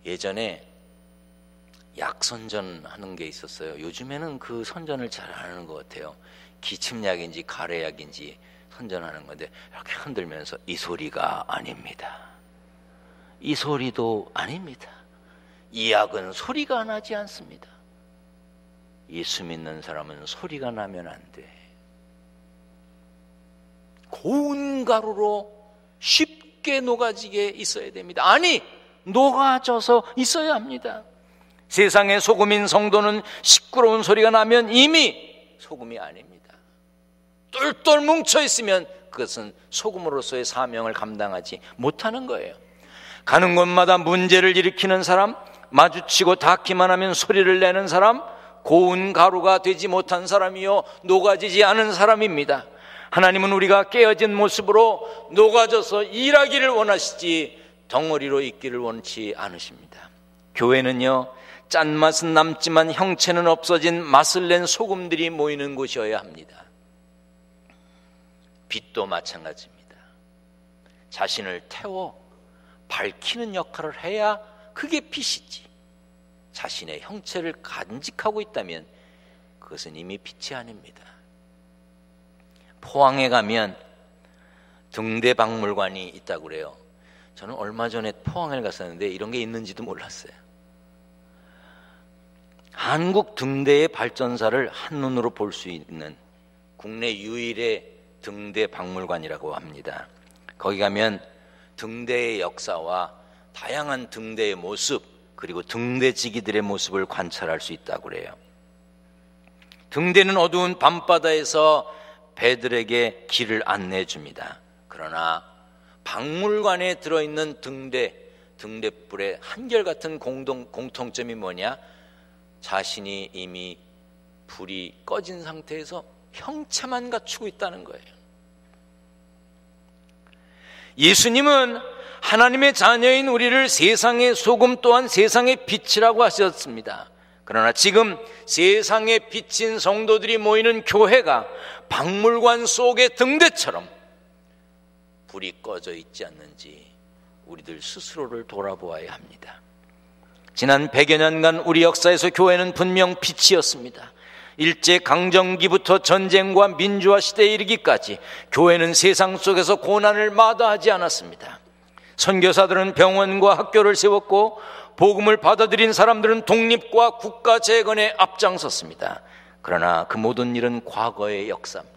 예전에 약선전 하는 게 있었어요. 요즘에는 그 선전을 잘 안 하는 것 같아요. 기침약인지 가래약인지 선전하는 건데 이렇게 흔들면서 이 소리가 아닙니다. 이 소리도 아닙니다. 이 약은 소리가 나지 않습니다. 예수 믿는 사람은 소리가 나면 안 돼. 고운 가루로 쉽게 녹아지게 있어야 됩니다. 아니, 녹아져서 있어야 합니다. 세상의 소금인 성도는 시끄러운 소리가 나면 이미 소금이 아닙니다. 똘똘 뭉쳐 있으면 그것은 소금으로서의 사명을 감당하지 못하는 거예요. 가는 곳마다 문제를 일으키는 사람, 마주치고 닿기만 하면 소리를 내는 사람, 고운 가루가 되지 못한 사람이요 녹아지지 않은 사람입니다. 하나님은 우리가 깨어진 모습으로 녹아져서 일하기를 원하시지 덩어리로 있기를 원치 않으십니다. 교회는요, 짠맛은 남지만 형체는 없어진 맛을 낸 소금들이 모이는 곳이어야 합니다. 빛도 마찬가지입니다. 자신을 태워 밝히는 역할을 해야 그게 빛이지. 자신의 형체를 간직하고 있다면 그것은 이미 빛이 아닙니다. 포항에 가면 등대박물관이 있다고 그래요. 저는 얼마 전에 포항에 갔었는데 이런 게 있는지도 몰랐어요. 한국 등대의 발전사를 한눈으로 볼 수 있는 국내 유일의 등대박물관이라고 합니다. 거기 가면 등대의 역사와 다양한 등대의 모습, 그리고 등대지기들의 모습을 관찰할 수 있다고 그래요. 등대는 어두운 밤바다에서 배들에게 길을 안내해 줍니다. 그러나 박물관에 들어있는 등대불의 한결같은 공통점이 뭐냐? 자신이 이미 불이 꺼진 상태에서 형체만 갖추고 있다는 거예요. 예수님은 하나님의 자녀인 우리를 세상의 소금 또한 세상의 빛이라고 하셨습니다. 그러나 지금 세상의 빛인 성도들이 모이는 교회가 박물관 속의 등대처럼 불이 꺼져 있지 않는지 우리들 스스로를 돌아보아야 합니다. 지난 100여 년간 우리 역사에서 교회는 분명 빛이었습니다. 일제강점기부터 전쟁과 민주화 시대에 이르기까지 교회는 세상 속에서 고난을 마다하지 않았습니다. 선교사들은 병원과 학교를 세웠고 복음을 받아들인 사람들은 독립과 국가 재건에 앞장섰습니다. 그러나 그 모든 일은 과거의 역사입니다.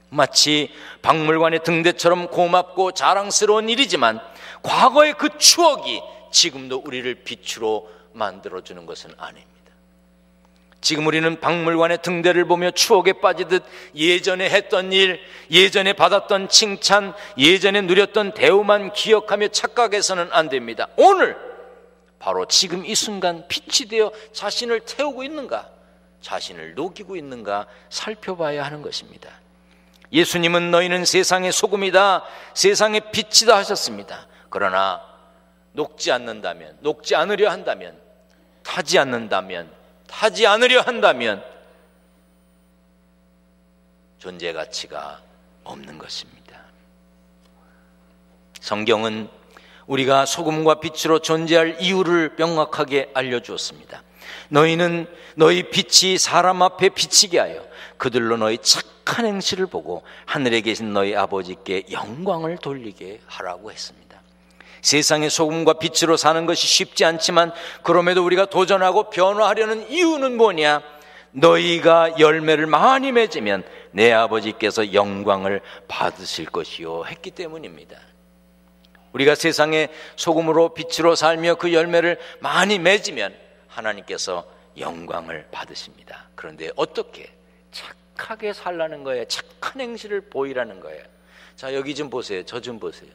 마치 박물관의 등대처럼 고맙고 자랑스러운 일이지만 과거의 그 추억이 지금도 우리를 빛으로 만들어주는 것은 아닙니다. 지금 우리는 박물관의 등대를 보며 추억에 빠지듯 예전에 했던 일, 예전에 받았던 칭찬, 예전에 누렸던 대우만 기억하며 착각해서는 안 됩니다. 오늘 바로 지금 이 순간 빛이 되어 자신을 태우고 있는가, 자신을 녹이고 있는가 살펴봐야 하는 것입니다. 예수님은 너희는 세상의 소금이다, 세상의 빛이다 하셨습니다. 그러나 녹지 않는다면, 녹지 않으려 한다면, 타지 않는다면, 타지 않으려 한다면 존재 가치가 없는 것입니다. 성경은 우리가 소금과 빛으로 존재할 이유를 명확하게 알려주었습니다. 너희는 너희 빛이 사람 앞에 비치게 하여 그들로 너희 착한 행실을 보고 하늘에 계신 너희 아버지께 영광을 돌리게 하라고 했습니다. 세상의 소금과 빛으로 사는 것이 쉽지 않지만 그럼에도 우리가 도전하고 변화하려는 이유는 뭐냐? 너희가 열매를 많이 맺으면 내 아버지께서 영광을 받으실 것이요 했기 때문입니다. 우리가 세상의 소금으로 빛으로 살며 그 열매를 많이 맺으면 하나님께서 영광을 받으십니다. 그런데 어떻게? 착하게 살라는 거예요. 착한 행실을 보이라는 거예요. 자, 여기 좀 보세요. 저 좀 보세요.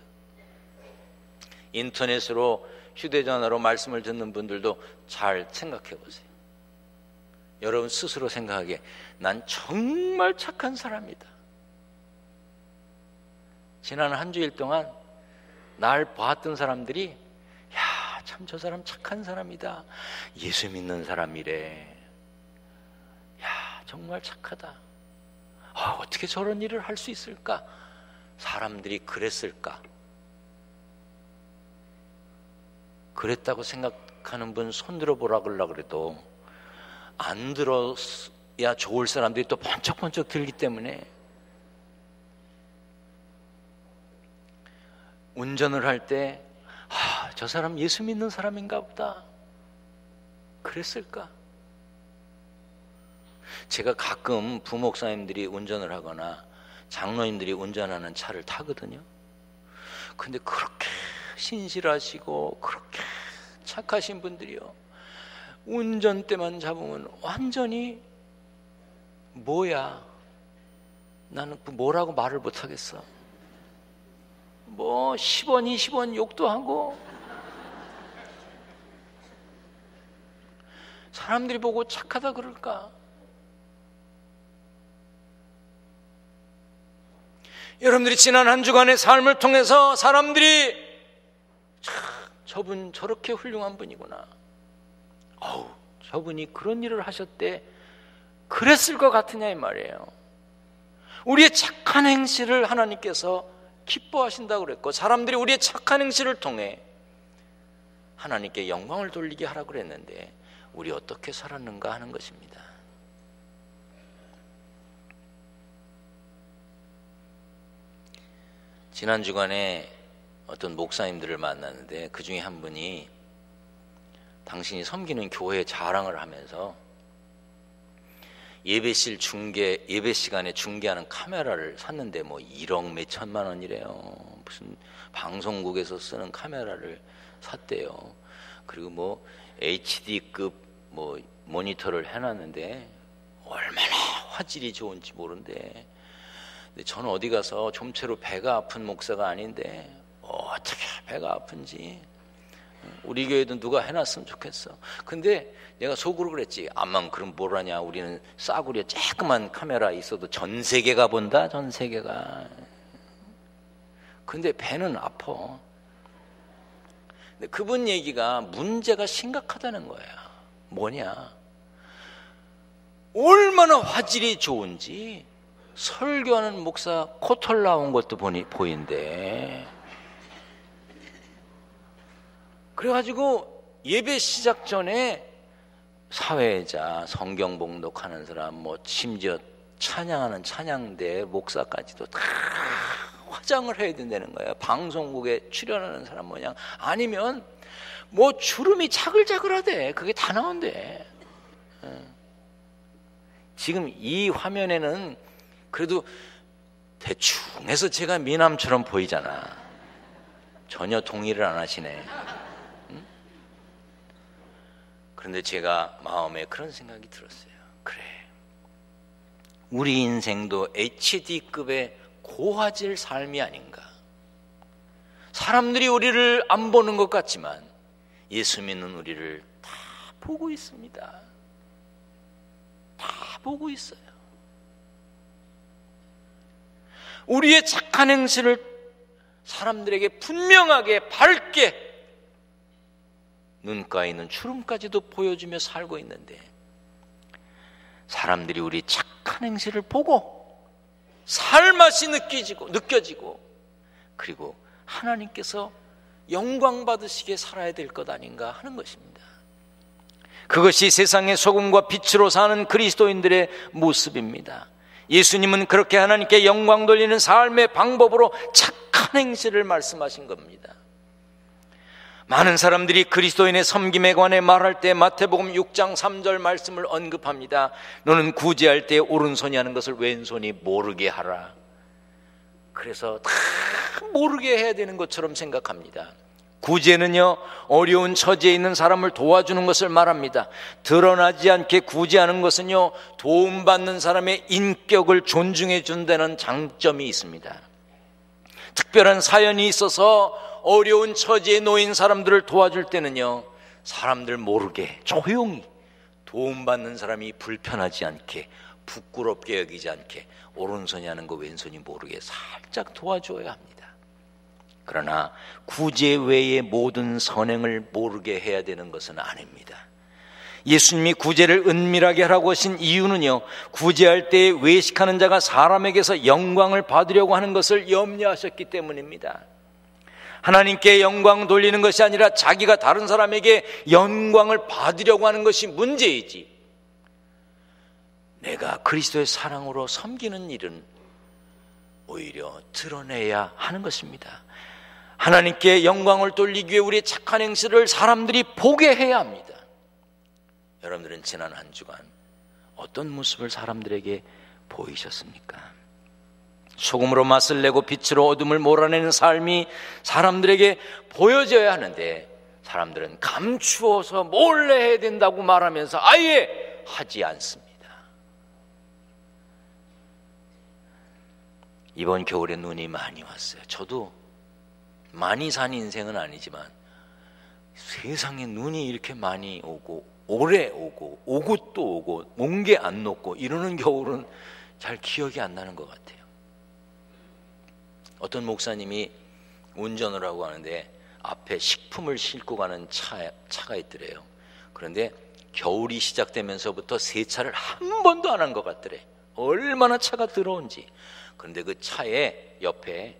인터넷으로 휴대전화로 말씀을 듣는 분들도 잘 생각해 보세요. 여러분 스스로 생각하기에 난 정말 착한 사람이다. 지난 한 주일 동안 날 봤던 사람들이 야, 참 저 사람 착한 사람이다. 예수 믿는 사람이래. 야, 정말 착하다. 어떻게 저런 일을 할 수 있을까? 사람들이 그랬을까? 그랬다고 생각하는 분 손들어 보라 그러려고 그래도 안 들어야 좋을 사람들이 또 번쩍번쩍 들기 때문에 운전을 할 때 저 사람 예수 믿는 사람인가 보다. 그랬을까? 제가 가끔 부목사님들이 운전을 하거나 장로님들이 운전하는 차를 타거든요. 근데 그렇게 신실하시고 그렇게 착하신 분들이요, 운전대만 잡으면 완전히 뭐야, 나는 뭐라고 말을 못하겠어. 뭐 10원 20원 욕도 하고, 사람들이 보고 착하다 그럴까? 여러분들이 지난 한 주간의 삶을 통해서 사람들이 참 저분 저렇게 훌륭한 분이구나, 저분이 그런 일을 하셨대, 그랬을 것 같으냐 이 말이에요. 우리의 착한 행실을 하나님께서 기뻐하신다고 그랬고, 사람들이 우리의 착한 행실을 통해 하나님께 영광을 돌리게 하라고 그랬는데 우리 어떻게 살았는가 하는 것입니다. 지난 주간에 어떤 목사님들을 만났는데 그 중에 한 분이 당신이 섬기는 교회에 자랑을 하면서 예배실 중계, 예배 시간에 중계하는 카메라를 샀는데 뭐 1억 몇 천만 원이래요. 무슨 방송국에서 쓰는 카메라를 샀대요. 그리고 뭐 HD급 뭐 모니터를 해놨는데 얼마나 화질이 좋은지 모른대. 근데 저는 어디 가서 좀채로 배가 아픈 목사가 아닌데 어떻게 배가 아픈지 우리 교회도 누가 해놨으면 좋겠어. 근데 내가 속으로 그랬지, 암만 그럼 뭘 하냐, 우리는 싸구려 쬐끄만 카메라 있어도 전 세계가 본다, 전 세계가. 근데 배는 아파. 근데 그분 얘기가 문제가 심각하다는 거야. 뭐냐, 얼마나 화질이 좋은지 설교하는 목사 코털 나온 것도 보인대. 그래가지고 예배 시작 전에 사회자, 성경 봉독하는 사람, 뭐 심지어 찬양하는 찬양대 목사까지도 다 화장을 해야 된다는 거예요. 방송국에 출연하는 사람 모양. 아니면 뭐 주름이 자글자글하대. 그게 다 나온대. 지금 이 화면에는 그래도 대충 해서 제가 미남처럼 보이잖아. 전혀 동의를 안 하시네. 그런데 제가 마음에 그런 생각이 들었어요. 그래, 우리 인생도 HD급의 고화질 삶이 아닌가. 사람들이 우리를 안 보는 것 같지만 예수 믿는 우리를 다 보고 있습니다. 다 보고 있어요. 우리의 착한 행실을 사람들에게 분명하게 밝게 눈가에 있는 주름까지도 보여주며 살고 있는데, 사람들이 우리 착한 행실을 보고 살맛이 느껴지고 그리고 하나님께서 영광 받으시게 살아야 될 것 아닌가 하는 것입니다. 그것이 세상의 소금과 빛으로 사는 그리스도인들의 모습입니다. 예수님은 그렇게 하나님께 영광 돌리는 삶의 방법으로 착한 행실을 말씀하신 겁니다. 많은 사람들이 그리스도인의 섬김에 관해 말할 때 마태복음 6장 3절 말씀을 언급합니다. 너는 구제할 때 오른손이 하는 것을 왼손이 모르게 하라. 그래서 다 모르게 해야 되는 것처럼 생각합니다. 구제는요, 어려운 처지에 있는 사람을 도와주는 것을 말합니다. 드러나지 않게 구제하는 것은요, 도움받는 사람의 인격을 존중해 준다는 장점이 있습니다. 특별한 사연이 있어서 어려운 처지에 놓인 사람들을 도와줄 때는요, 사람들 모르게 조용히, 도움받는 사람이 불편하지 않게, 부끄럽게 여기지 않게 오른손이 하는 거 왼손이 모르게 살짝 도와줘야 합니다. 그러나 구제 외의 모든 선행을 모르게 해야 되는 것은 아닙니다. 예수님이 구제를 은밀하게 하라고 하신 이유는요, 구제할 때 외식하는 자가 사람에게서 영광을 받으려고 하는 것을 염려하셨기 때문입니다. 하나님께 영광 돌리는 것이 아니라 자기가 다른 사람에게 영광을 받으려고 하는 것이 문제이지, 내가 그리스도의 사랑으로 섬기는 일은 오히려 드러내야 하는 것입니다. 하나님께 영광을 돌리기 위해 우리의 착한 행실을 사람들이 보게 해야 합니다. 여러분들은 지난 한 주간 어떤 모습을 사람들에게 보이셨습니까? 소금으로 맛을 내고 빛으로 어둠을 몰아내는 삶이 사람들에게 보여져야 하는데, 사람들은 감추어서 몰래 해야 된다고 말하면서 아예 하지 않습니다. 이번 겨울에 눈이 많이 왔어요. 저도 많이 산 인생은 아니지만 세상에 눈이 이렇게 많이 오고 오래 오고 또 오고 몽개 안 녹고 이러는 겨울은 잘 기억이 안 나는 것 같아요. 어떤 목사님이 운전을 하고 가는데 앞에 식품을 싣고 가는 차가 있더래요. 그런데 겨울이 시작되면서부터 세차를 한 번도 안 한 것 같더래. 얼마나 차가 더러운지. 그런데 그 차에 옆에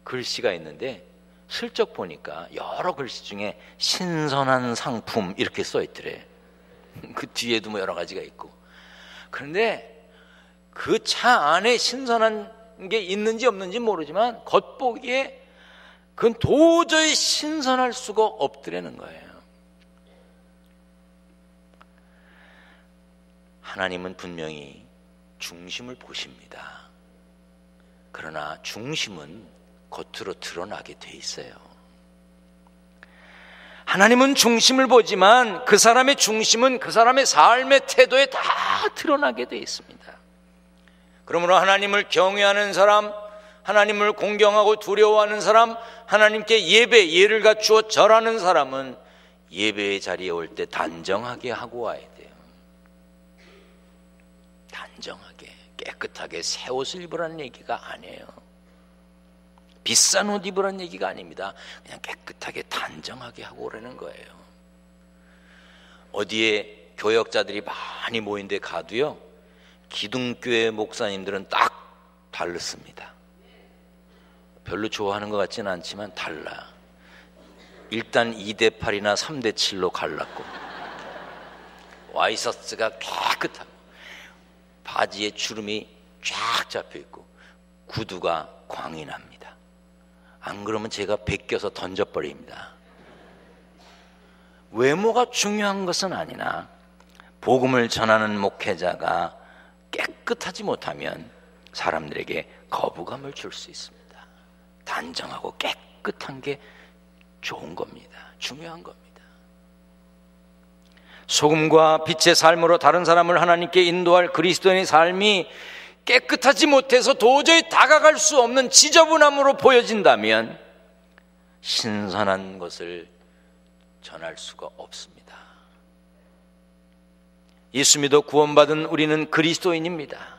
글씨가 있는데 슬쩍 보니까 여러 글씨 중에 신선한 상품 이렇게 써 있더래. 그 뒤에도 뭐 여러 가지가 있고. 그런데 그 차 안에 신선한 게 있는지 없는지 모르지만 겉보기에 그건 도저히 신선할 수가 없더라는 거예요. 하나님은 분명히 중심을 보십니다. 그러나 중심은 겉으로 드러나게 돼 있어요. 하나님은 중심을 보지만 그 사람의 중심은 그 사람의 삶의 태도에 다 드러나게 돼 있습니다. 그러므로 하나님을 경외하는 사람, 하나님을 공경하고 두려워하는 사람, 하나님께 예를 갖추어 절하는 사람은 예배의 자리에 올 때 단정하게 하고 와야 돼요. 단정하게, 깨끗하게 새 옷을 입으라는 얘기가 아니에요. 비싼 옷 입으라는 얘기가 아닙니다. 그냥 깨끗하게 단정하게 하고 오라는 거예요. 어디에 교역자들이 많이 모인 데 가도요, 기둥교회 목사님들은 딱 달랐습니다. 별로 좋아하는 것 같지는 않지만 달라. 일단 2대8이나 3대7로 갈랐고, 와이셔츠가 깨끗하고 바지에 주름이 쫙 잡혀있고 구두가 광이 납니다. 안 그러면 제가 베껴서 던져버립니다. 외모가 중요한 것은 아니나 복음을 전하는 목회자가 깨끗하지 못하면 사람들에게 거부감을 줄 수 있습니다. 단정하고 깨끗한 게 좋은 겁니다. 중요한 겁니다. 소금과 빛의 삶으로 다른 사람을 하나님께 인도할 그리스도인의 삶이 깨끗하지 못해서 도저히 다가갈 수 없는 지저분함으로 보여진다면 신선한 것을 전할 수가 없습니다. 예수 믿어 구원받은 우리는 그리스도인입니다.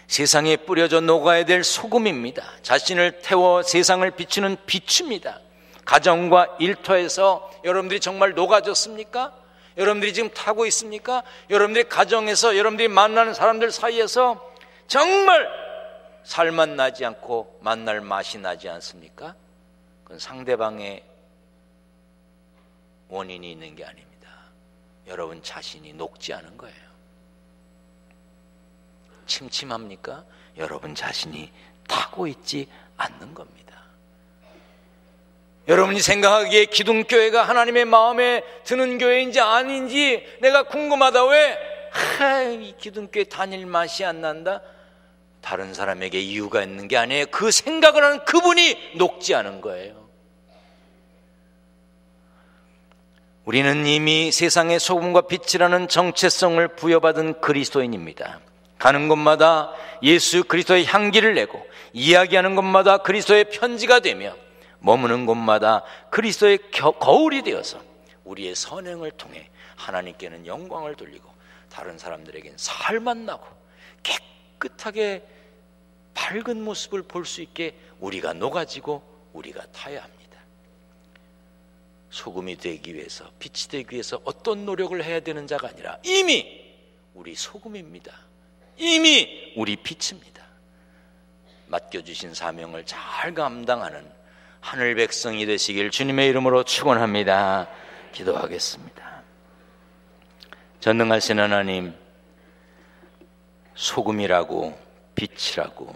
세상에 뿌려져 녹아야 될 소금입니다. 자신을 태워 세상을 비추는 빛입니다. 가정과 일터에서 여러분들이 정말 녹아졌습니까? 여러분들이 지금 타고 있습니까? 여러분들이 가정에서, 여러분들이 만나는 사람들 사이에서 정말 살맛 나지 않고 만날 맛이 나지 않습니까? 그건 상대방의 원인이 있는 게 아닙니다. 여러분 자신이 녹지 않은 거예요. 침침합니까? 여러분 자신이 타고 있지 않는 겁니다. 여러분이 생각하기에 기둥교회가 하나님의 마음에 드는 교회인지 아닌지 내가 궁금하다. 왜? 이 기둥교회 다닐 맛이 안 난다? 다른 사람에게 이유가 있는 게 아니에요. 그 생각을 하는 그분이 녹지 않은 거예요. 우리는 이미 세상의 소금과 빛이라는 정체성을 부여받은 그리스도인입니다. 가는 곳마다 예수 그리스도의 향기를 내고 이야기하는 곳마다 그리스도의 편지가 되며 머무는 곳마다 그리스도의 거울이 되어서 우리의 선행을 통해 하나님께는 영광을 돌리고 다른 사람들에게는 살맛 나고 깨끗하게 밝은 모습을 볼 수 있게 우리가 녹아지고 우리가 타야 합니다. 소금이 되기 위해서, 빛이 되기 위해서 어떤 노력을 해야 되는 자가 아니라 이미 우리 소금입니다. 이미 우리 빛입니다. 맡겨주신 사명을 잘 감당하는 하늘 백성이 되시길 주님의 이름으로 축원합니다. 기도하겠습니다. 전능하신 하나님, 소금이라고 빛이라고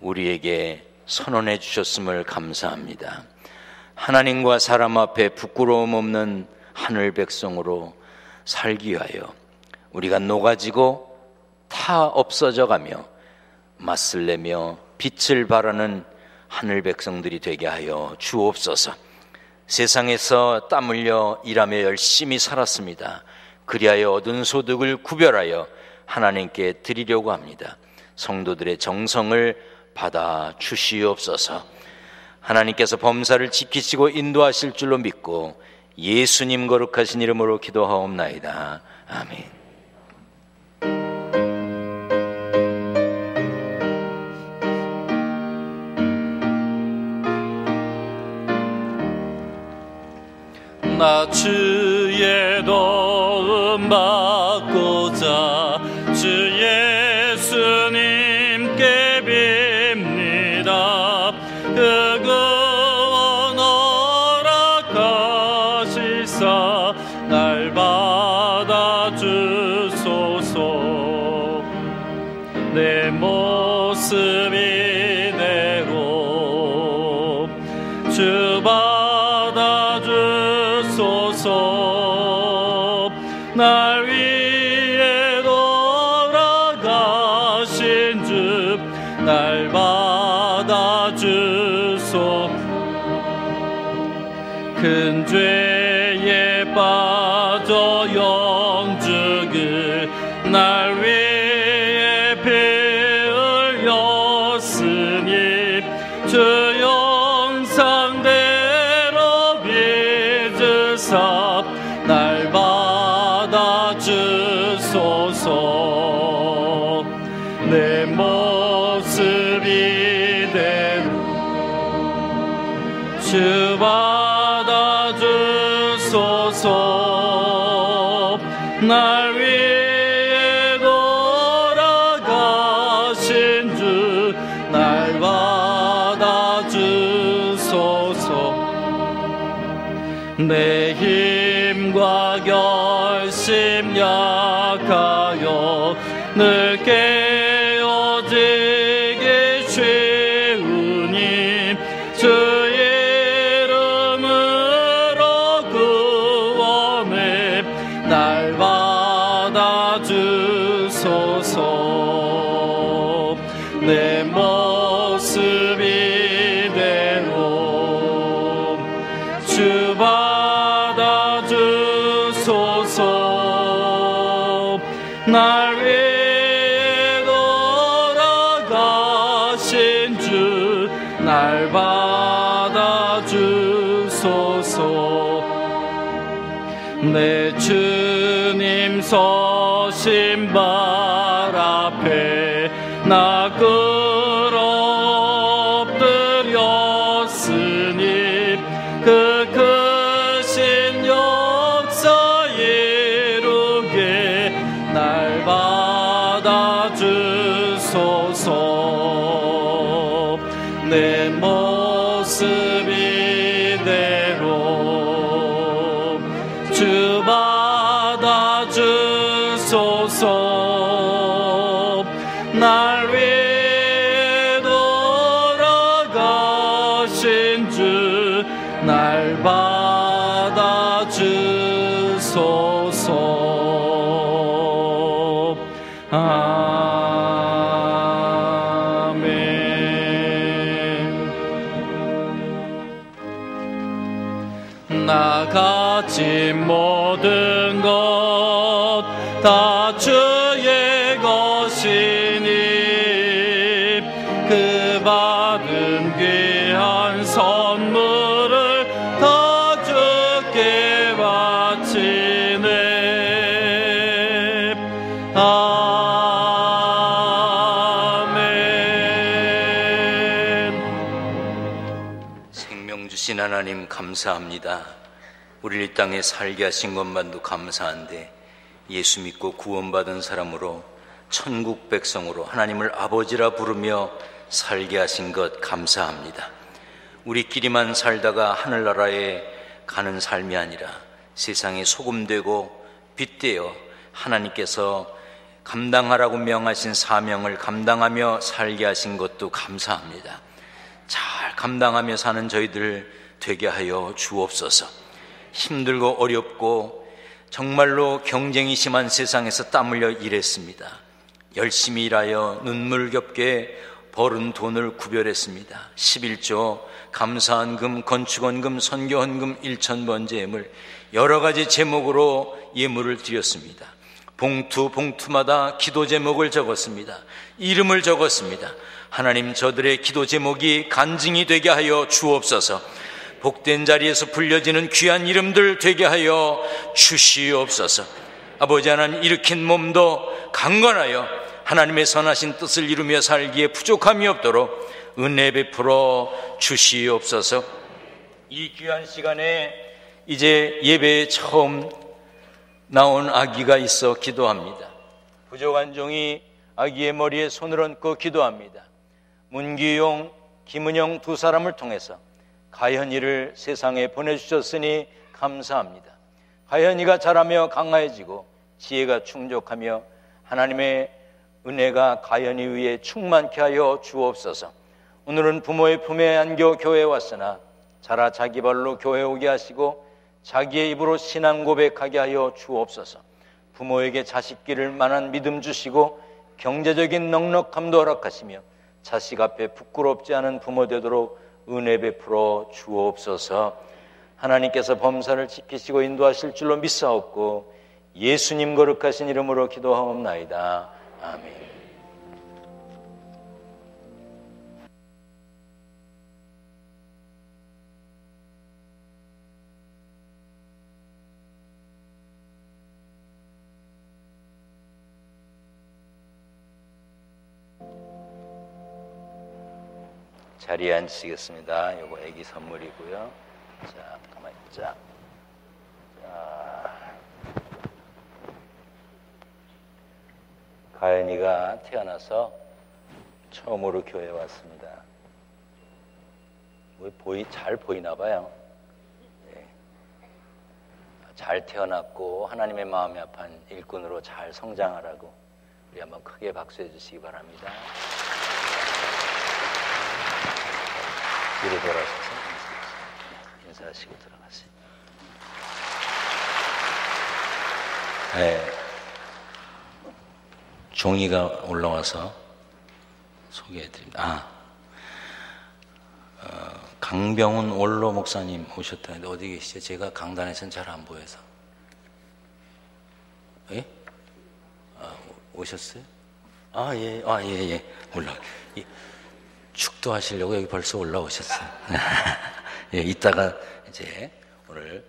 우리에게 선언해 주셨음을 감사합니다. 하나님과 사람 앞에 부끄러움 없는 하늘 백성으로 살기 위하여 우리가 녹아지고 타 없어져 가며 맛을 내며 빛을 발하는 하늘 백성들이 되게 하여 주옵소서. 세상에서 땀 흘려 일하며 열심히 살았습니다. 그리하여 얻은 소득을 구별하여 하나님께 드리려고 합니다. 성도들의 정성을 받아 주시옵소서. 하나님께서 범사를 지키시고 인도하실 줄로 믿고 예수님 거룩하신 이름으로 기도하옵나이다. 아멘. 나 주의 도움 받고자 주 예수님께 빕니다. 그 구원 허락하시사 날 받아주소서. 내 모습 이대로 주 받아주소서. 날 위해 돌아가신 주 날 받아주소서. 큰 죄에 빠져 영죽을 날 위해 피 흘렸으니 주 영상대로 빚으사 날 받아주소서. 내 모습 이대로 주 받아주소서. 날 위해 돌아가신 주 날 받아주소서. 내 힘과 결심 약하여 늘 깨어지기 쉬우니 주 이름으로 구원해 날 받아주소서. 내 모습 이대로 주 받아주소서. 날 위해 돌아가신 주 날 받아주소서. 내 주님 서신 발 앞에 나 엎드렸으니 그 크신 역사 이루게 날 받아주소서. 내 모습 이대로 주 받아주소서. 날 위해 돌아가신 주 날 받아주소서. 아멘. 나같이 모든 것 다 주의 것이니 그 받은 귀한 선물을 다 주께 바치네. 아멘. 신 하나님 감사합니다. 우리를 이 땅에 살게 하신 것만도 감사한데 예수 믿고 구원받은 사람으로 천국 백성으로 하나님을 아버지라 부르며 살게 하신 것 감사합니다. 우리끼리만 살다가 하늘나라에 가는 삶이 아니라 세상에 소금되고 빛되어 하나님께서 감당하라고 명하신 사명을 감당하며 살게 하신 것도 감사합니다. 잘 감당하며 사는 저희들 되게 하여 주옵소서. 힘들고 어렵고 정말로 경쟁이 심한 세상에서 땀 흘려 일했습니다. 열심히 일하여 눈물겹게 벌은 돈을 구별했습니다. 11조, 감사헌금, 건축헌금, 선교헌금, 1,000번제예물 여러 가지 제목으로 예물을 드렸습니다. 봉투마다 기도 제목을 적었습니다. 이름을 적었습니다. 하나님, 저들의 기도 제목이 간증이 되게 하여 주옵소서. 복된 자리에서 불려지는 귀한 이름들 되게 하여 주시옵소서. 아버지 하나님, 일으킨 몸도 강건하여 하나님의 선하신 뜻을 이루며 살기에 부족함이 없도록 은혜 베풀어 주시옵소서. 이 귀한 시간에 이제 예배에 처음 나온 아기가 있어 기도합니다. 부족한 종이 아기의 머리에 손을 얹고 기도합니다. 문기용, 김은영 두 사람을 통해서 가현이를 세상에 보내주셨으니 감사합니다. 가현이가 자라며 강화해지고 지혜가 충족하며 하나님의 은혜가 가현이 위에 충만케 하여 주옵소서. 오늘은 부모의 품에 안겨 교회에 왔으나 자라 자기 발로 교회에 오게 하시고 자기의 입으로 신앙 고백하게 하여 주옵소서. 부모에게 자식끼를 만한 믿음 주시고 경제적인 넉넉함도 허락하시며 자식 앞에 부끄럽지 않은 부모 되도록 은혜 베풀어 주옵소서. 하나님께서 범사를 지키시고 인도하실 줄로 믿사옵고 예수님 거룩하신 이름으로 기도하옵나이다. 아멘. 자리에 앉으시겠습니다. 요거 애기 선물이고요. 자, 가만히 있자. 가연이가 태어나서 처음으로 교회에 왔습니다. 잘 보이나 봐요. 네. 잘 태어났고 하나님의 마음에 합한 일꾼으로 잘 성장하라고 우리 한번 크게 박수해 주시기 바랍니다. 뒤로 돌아서서 인사하시고 들어가세요. 네. 종이가 올라와서 소개해드립니다. 강병훈 원로 목사님 오셨다는데 어디 계시죠? 제가 강단에서는 잘 안 보여서. 예? 오셨어요? 예. 축도하시려고 여기 벌써 올라오셨어요. 예, 이따가 이제 오늘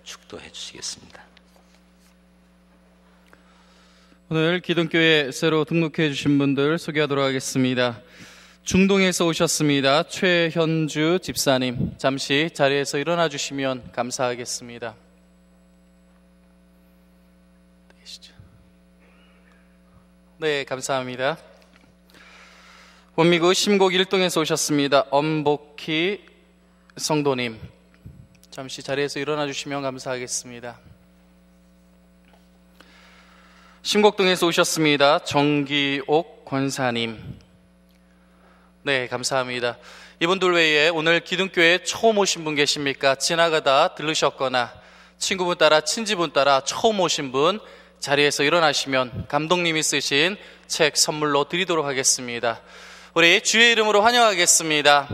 축도해 주시겠습니다. 오늘 기독교에 새로 등록해 주신 분들 소개하도록 하겠습니다. 중동에서 오셨습니다. 최현주 집사님, 잠시 자리에서 일어나 주시면 감사하겠습니다. 네, 감사합니다. 원미구 심곡 1동에서 오셨습니다. 엄복희 성도님, 잠시 자리에서 일어나 주시면 감사하겠습니다. 심곡동에서 오셨습니다. 정기옥 권사님, 네, 감사합니다. 이분들 외에 오늘 기둥교회에 처음 오신 분 계십니까? 지나가다 들르셨거나 친구분 따라 친지분 따라 처음 오신 분 자리에서 일어나시면 감독님이 쓰신 책 선물로 드리도록 하겠습니다. 우리 주의 이름으로 환영하겠습니다.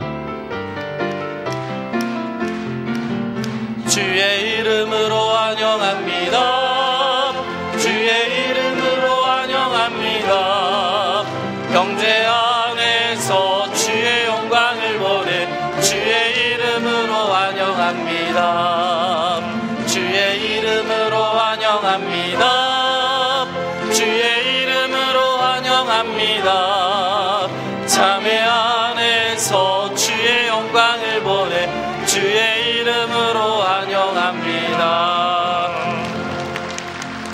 주의 이름으로 환영합니다. 주의 이름으로 환영합니다. 경제 안에서 주의 영광을 보내 주의 이름으로 환영합니다. 주의 이름으로 환영합니다. 주의 이름으로 환영합니다. 참회 안에서 주의 영광을 보내 주의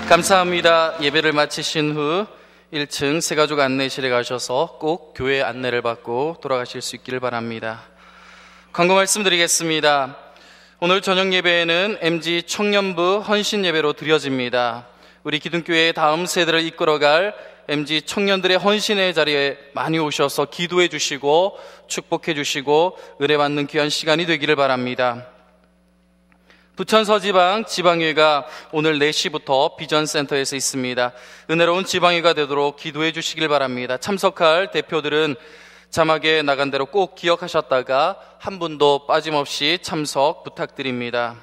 감사합니다. 예배를 마치신 후 1층 새가족 안내실에 가셔서 꼭 교회 안내를 받고 돌아가실 수 있기를 바랍니다. 광고 말씀드리겠습니다. 오늘 저녁 예배에는 MG 청년부 헌신 예배로 드려집니다. 우리 기둥교회의 다음 세대를 이끌어갈 MG 청년들의 헌신의 자리에 많이 오셔서 기도해 주시고 축복해 주시고 은혜 받는 귀한 시간이 되기를 바랍니다. 부천 서지방 지방회가 오늘 4시부터 비전센터에서 있습니다. 은혜로운 지방회가 되도록 기도해 주시길 바랍니다. 참석할 대표들은 자막에 나간 대로 꼭 기억하셨다가 한 분도 빠짐없이 참석 부탁드립니다.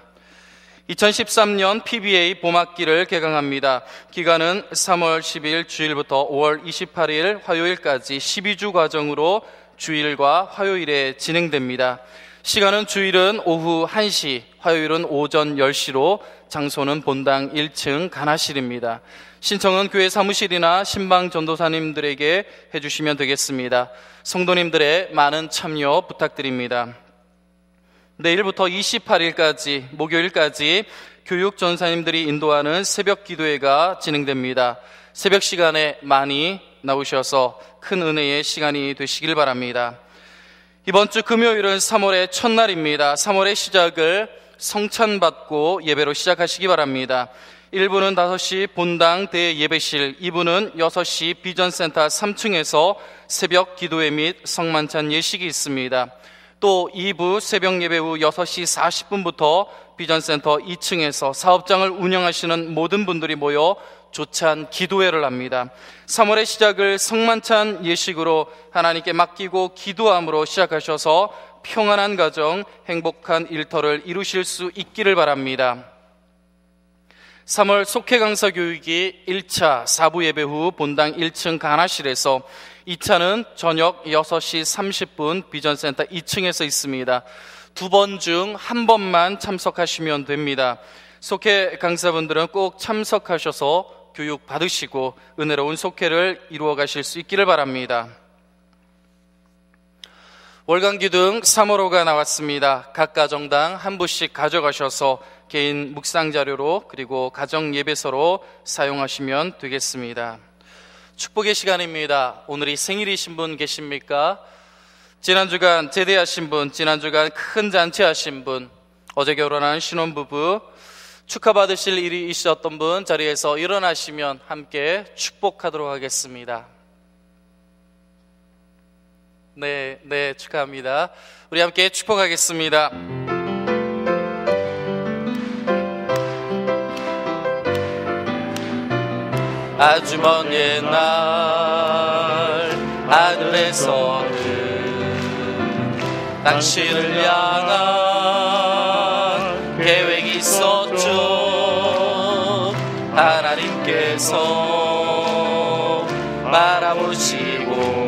2013년 PBA 봄학기를 개강합니다. 기간은 3월 10일 주일부터 5월 28일 화요일까지 12주 과정으로 주일과 화요일에 진행됩니다. 시간은 주일은 오후 1시, 화요일은 오전 10시로 장소는 본당 1층 간화실입니다. 신청은 교회 사무실이나 신방 전도사님들에게 해주시면 되겠습니다. 성도님들의 많은 참여 부탁드립니다. 내일부터 28일까지 목요일까지 교육 전사님들이 인도하는 새벽 기도회가 진행됩니다. 새벽 시간에 많이 나오셔서 큰 은혜의 시간이 되시길 바랍니다. 이번 주 금요일은 3월의 첫날입니다. 3월의 시작을 성찬받고 예배로 시작하시기 바랍니다. 1부는 5시 본당 대예배실, 2부는 6시 비전센터 3층에서 새벽 기도회 및 성만찬 예식이 있습니다. 또 2부 새벽 예배 후 6시 40분부터 비전센터 2층에서 사업장을 운영하시는 모든 분들이 모여 조찬 기도회를 합니다. 3월의 시작을 성만찬 예식으로 하나님께 맡기고 기도함으로 시작하셔서 평안한 가정, 행복한 일터를 이루실 수 있기를 바랍니다. 3월 속회 강사 교육이 1차 4부 예배 후 본당 1층 간화실에서, 2차는 저녁 6시 30분 비전센터 2층에서 있습니다. 2번 중 1번만 참석하시면 됩니다. 속회 강사분들은 꼭 참석하셔서 교육 받으시고 은혜로운 속회를 이루어 가실 수 있기를 바랍니다. 월간 기둥 3월호가 나왔습니다. 각 가정당 한 부씩 가져가셔서 개인 묵상 자료로 그리고 가정 예배서로 사용하시면 되겠습니다. 축복의 시간입니다. 오늘이 생일이신 분 계십니까? 지난주간 제대하신 분, 지난주간 큰 잔치하신 분, 어제 결혼한 신혼부부, 축하받으실 일이 있으셨던 분 자리에서 일어나시면 함께 축복하도록 하겠습니다. 네, 축하합니다. 우리 함께 축복하겠습니다. 아주 먼 옛날 하늘에서는 당신을 향한 계획이 있었죠. 하나님께서 바라보시고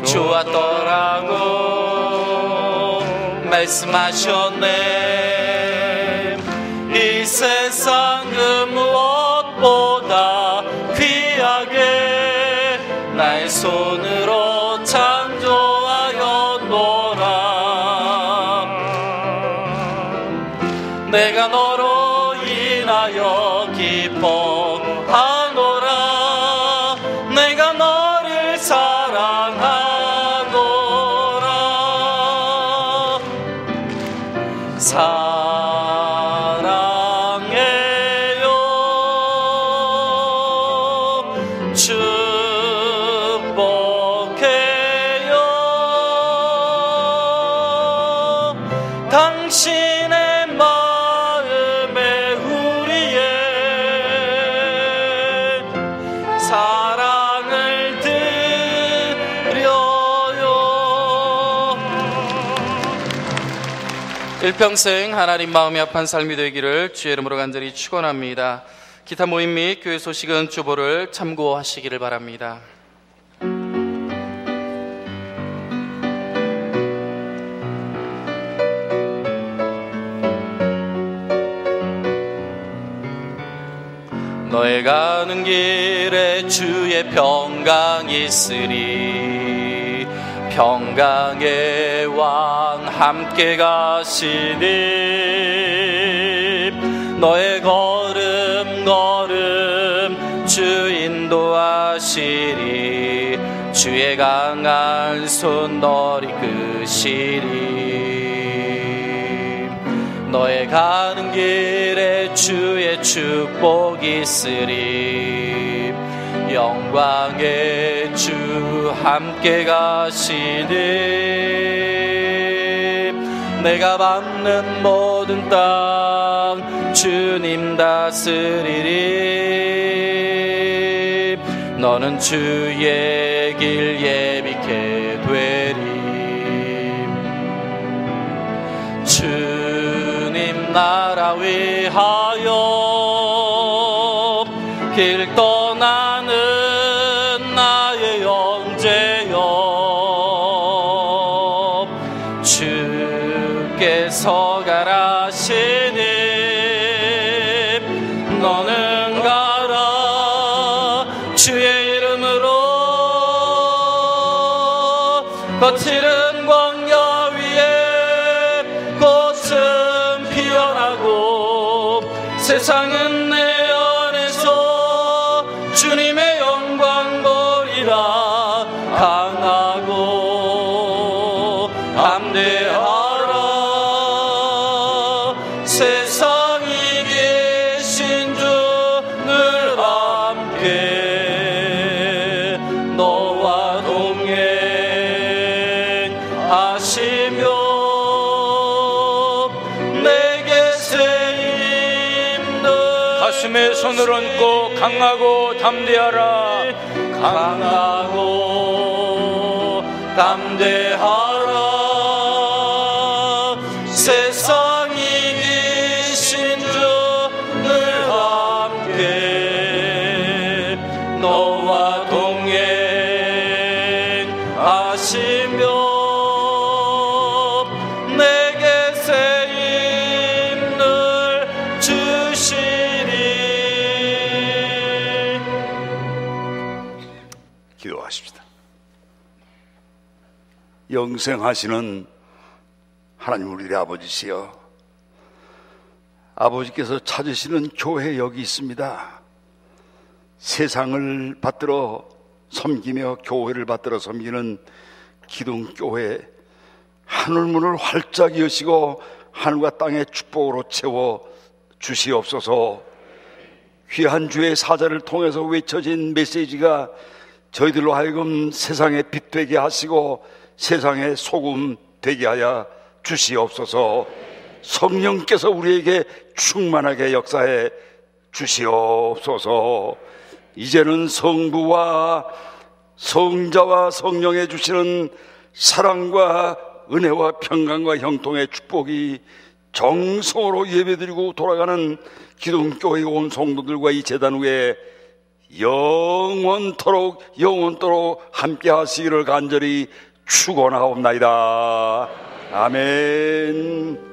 좋았더라고 말씀하셨네. 이 세상 그 무엇보다 귀하게 나의 손으로 창조하였노라. 내가 너로 인하여 기뻐하노라. 내가 너를 사랑하노라. 사랑해요. 축복해요. 당신의 마음에 우리의 사랑을 드려요. 일평생 하나님 마음이 합한 삶이 되기를 주의 이름으로 간절히 축원합니다. 기타 모임 및 교회 소식은 주보를 참고하시기를 바랍니다. 너의 가는 길에 주의 평강이 있으리. 평강의 왕 함께 가시니 너의 걸음 걸음 주 인도하시리. 주의 강한 손 너를 이끄시리. 너의 가는 길에 주의 축복이 있으리. 영광의 주 함께 가시니. 내가 받는 모든 땅 주님 다스리리. 너는 주의 길 예비케 되리. 주님 나라 위하여 길 떠나는 나의 형제여, 주께서 가라시니 너는 가라. 주의 이름으로 거칠은 광야 위에 꽃은 피어나고 세상은 내 안에서 주님의 영광 보리라. 강하고 담대하라. 세상 이기신 주 늘 함께 너와 동행하시며 내게 세임들 가슴에 손을 얹고 강하고 담대하라. 강하고 담대하라. 세상 이기신 주 늘 함께 너와 동행하시며 내게 세임 늘 주시리. 기도하십시다. 영생하시는 하나님 우리 아버지시여, 아버지께서 찾으시는 교회 여기 있습니다. 세상을 받들어 섬기며 교회를 받들어 섬기는 기둥교회, 하늘문을 활짝 여시고 하늘과 땅의 축복으로 채워 주시옵소서. 귀한 주의 사자를 통해서 외쳐진 메시지가 저희들로 하여금 세상의 빛 되게 하시고 세상의 소금 되게 하여 주시옵소서. 성령께서 우리에게 충만하게 역사해 주시옵소서. 이제는 성부와 성자와 성령에 주시는 사랑과 은혜와 평강과 형통의 축복이 정성으로 예배드리고 돌아가는 기독교회 온 성도들과 이 제단 위에 영원토록 함께 하시기를 간절히 축원하옵나이다. 아멘.